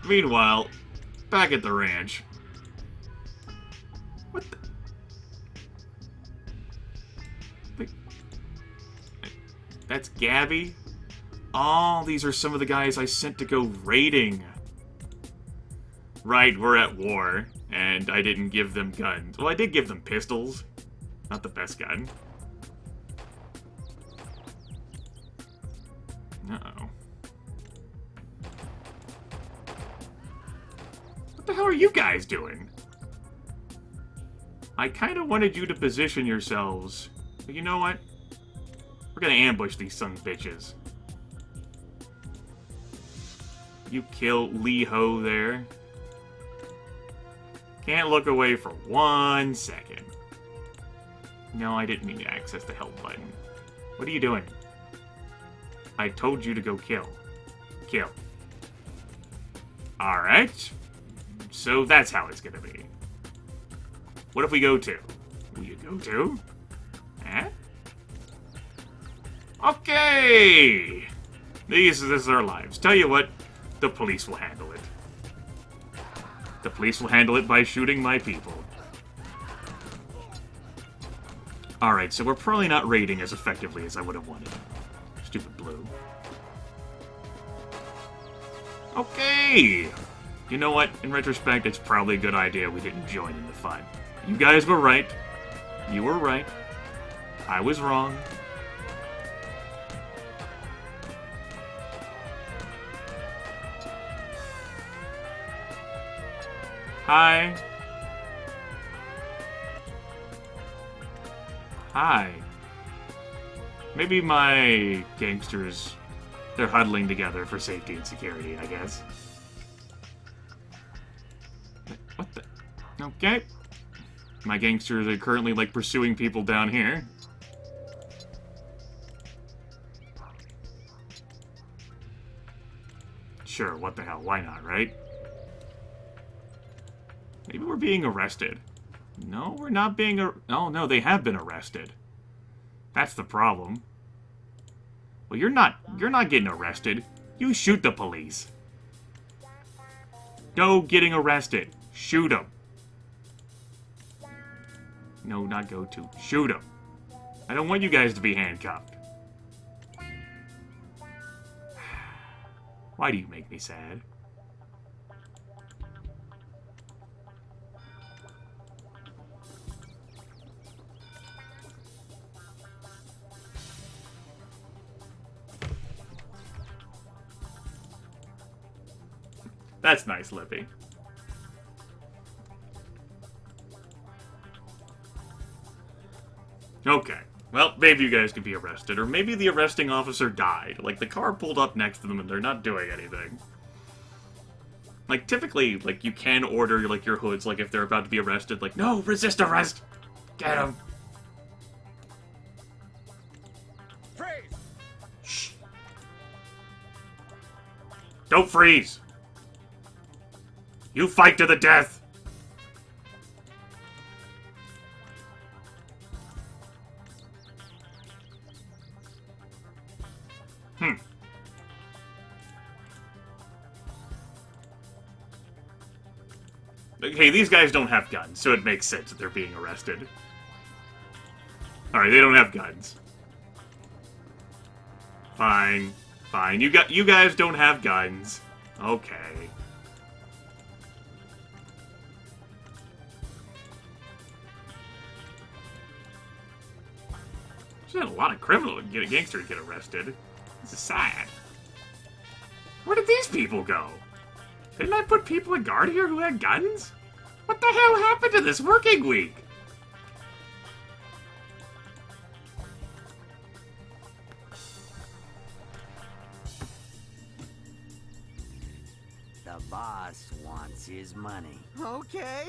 [SPEAKER 1] Meanwhile, back at the ranch. What the? Wait. That's Gabby? Oh, these are some of the guys I sent to go raiding. Right, we're at war, and I didn't give them guns. Well, I did give them pistols. Not the best gun. Uh-oh. What the hell are you guys doing? I kind of wanted you to position yourselves. But you know what? We're gonna ambush these son of bitches. You kill Lee Ho there. Can't look away for 1 second. No, I didn't mean to access the help button. What are you doing? I told you to go kill. Kill. Alright. So that's how it's gonna be. What if we go to? Will you go to? Eh? Okay! This is our lives. Tell you what, the police will handle it. The police will handle it by shooting my people. Alright, so we're probably not raiding as effectively as I would have wanted. Stupid blue. Okay! You know what? In retrospect, it's probably a good idea we didn't join in the fun. You guys were right. You were right. I was wrong. Hi. Hi. Maybe my gangsters, they're huddling together for safety and security, I guess. What the? Okay. My gangsters are currently, like, pursuing people down here. Sure, what the hell, why not, right? Maybe we're being arrested. No, we're not being oh, no, they have been arrested. That's the problem. Well, you're not getting arrested. You shoot the police. No getting arrested. Shoot them. No, not go to. Shoot them. I don't want you guys to be handcuffed. Why do you make me sad? That's nice, Lippy. Okay. Well, maybe you guys could be arrested, or maybe the arresting officer died. Like, the car pulled up next to them and they're not doing anything. Like, typically, like, you can order, like, your hoods, like, if they're about to be arrested, like, no, resist arrest! Get him!
[SPEAKER 2] Freeze!
[SPEAKER 1] Shh! Don't freeze! You fight to the death! Okay, these guys don't have guns, so it makes sense that they're being arrested. Alright, they don't have guns. Fine. Fine. You guys don't have guns. Okay. There's been a lot of criminals and gangsters get arrested. This is sad. Where did these people go? Didn't I put people in guard here who had guns? What the hell happened to this working week?
[SPEAKER 2] The boss wants his money.
[SPEAKER 4] Okay.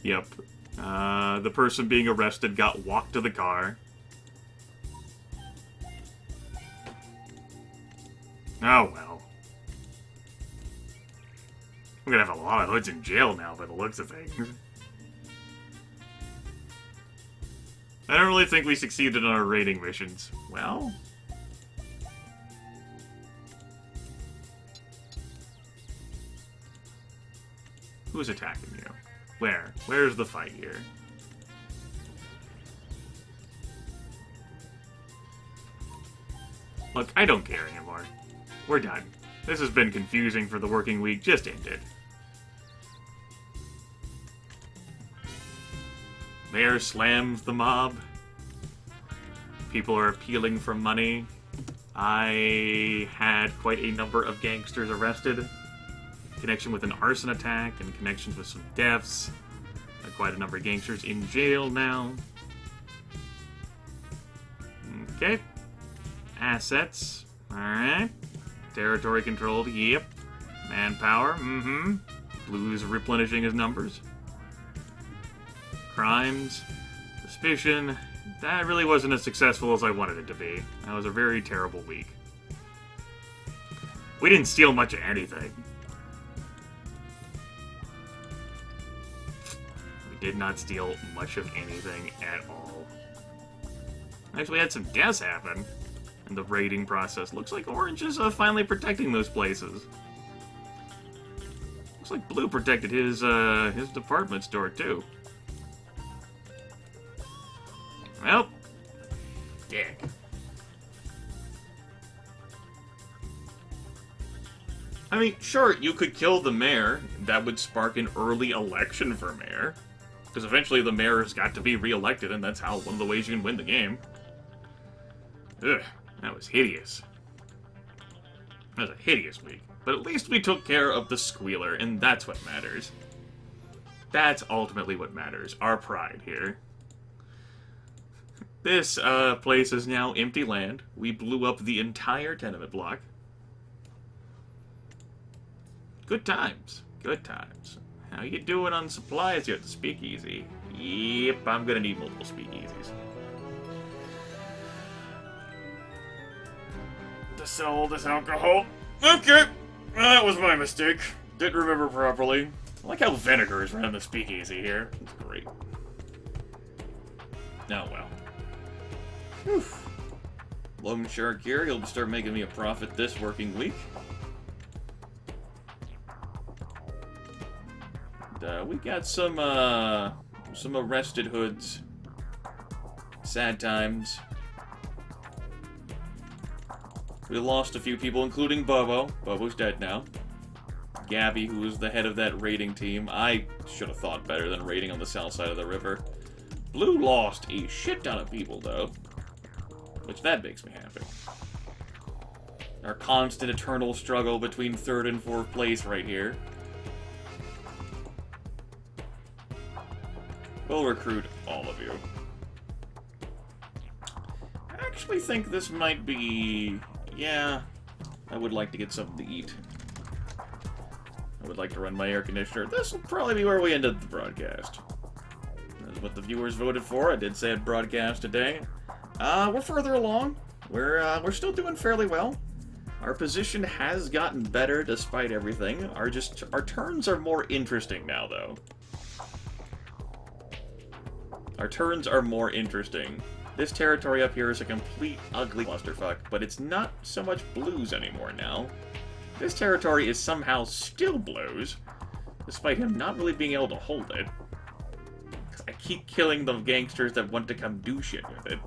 [SPEAKER 1] Yep. The person being arrested got walked to the car. Oh, well. We're gonna have a lot of hoods in jail now by the looks of things. I don't really think we succeeded on our raiding missions. Well... Who's attacking you? Where? Where's the fight here? Look, I don't care anymore. We're done. This has been confusing for the working week. Just end it. Mayor slams the mob. people are appealing for money. I had quite a number of gangsters arrested in connection with an arson attack and connections with some deaths. Quite a number of gangsters in jail now. Okay. Assets. Alright. Territory controlled. Yep. Manpower. Mm-hmm. Blue's replenishing his numbers. Crimes. Suspicion. That really wasn't as successful as I wanted it to be. That was a very terrible week. We didn't steal much of anything. We did not steal much of anything at all. Actually, we had some deaths happen in the raiding process. Looks like Orange is finally protecting those places. Looks like Blue protected his department store too. Well, dick. I mean, sure, you could kill the mayor. That would spark an early election for mayor. Because eventually the mayor has got to be re-elected, and that's how one of the ways you can win the game. Ugh, that was hideous. That was a hideous week. But at least we took care of the squealer, and that's what matters. That's ultimately what matters. Our pride here. This place is now empty land. We blew up the entire tenement block. Good times. Good times. How you doing on supplies here at the speakeasy? Yep, I'm gonna need multiple speakeasies. To sell all this alcohol? Okay! Well, that was my mistake. Didn't remember properly. I like how vinegar is running the speakeasy here. It's great. Oh well. Whew. Loan shark here. He'll start making me a profit this working week. And, we got some arrested hoods. Sad times. We lost a few people, including Bobo. Bobo's dead now. Gabby, who was the head of that raiding team. I should have thought better than raiding on the south side of the river. Blue lost a shit ton of people, though. Which, that makes me happy. Our constant, eternal struggle between 3rd and 4th place right here. We'll recruit all of you. I actually think this might be... Yeah, I would like to get something to eat. I would like to run my air conditioner. This will probably be where we ended the broadcast. That's what the viewers voted for. I did say I'd broadcast today. We're further along. We're still doing fairly well. Our position has gotten better despite everything. Our turns are more interesting now, though. Our turns are more interesting. This territory up here is a complete ugly clusterfuck, but it's not so much Blues anymore now. This territory is somehow still Blues, despite him not really being able to hold it. I keep killing the gangsters that want to come do shit with it.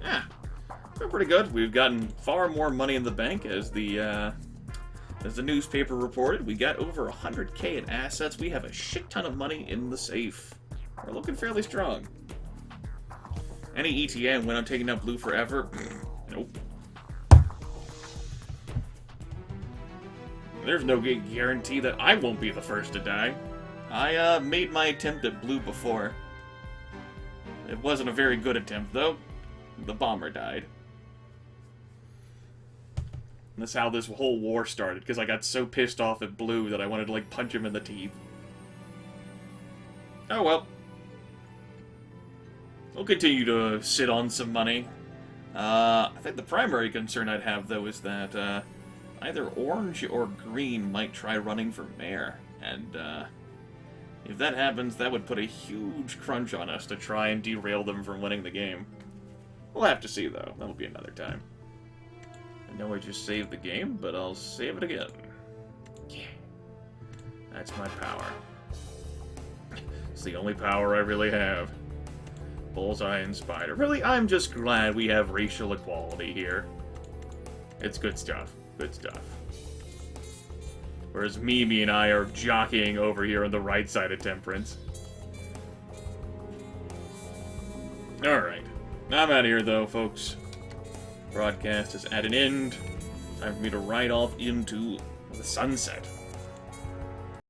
[SPEAKER 1] Yeah, we're pretty good. We've gotten far more money in the bank as the newspaper reported. We got over 100k in assets. We have a shit ton of money in the safe. We're looking fairly strong. Any ETN when I'm taking out Blue forever? Nope. There's no guarantee that I won't be the first to die. I made my attempt at Blue before. It wasn't a very good attempt, though. The bomber died. And that's how this whole war started, because I got so pissed off at Blue that I wanted to, like, punch him in the teeth. Oh well. We'll continue to sit on some money. I think the primary concern I'd have, though, is that either Orange or Green might try running for mayor. And if that happens, that would put a huge crunch on us to try and derail them from winning the game. We'll have to see, though. That'll be another time. I know I just saved the game, but I'll save it again. Yeah. That's my power. It's the only power I really have. Bullseye and Spider. Really, I'm just glad we have racial equality here. It's good stuff. Good stuff. Whereas Mimi and I are jockeying over here on the right side of Temperance. Alright. I'm out of here, though, folks. Broadcast is at an end. Time for me to ride off into the sunset.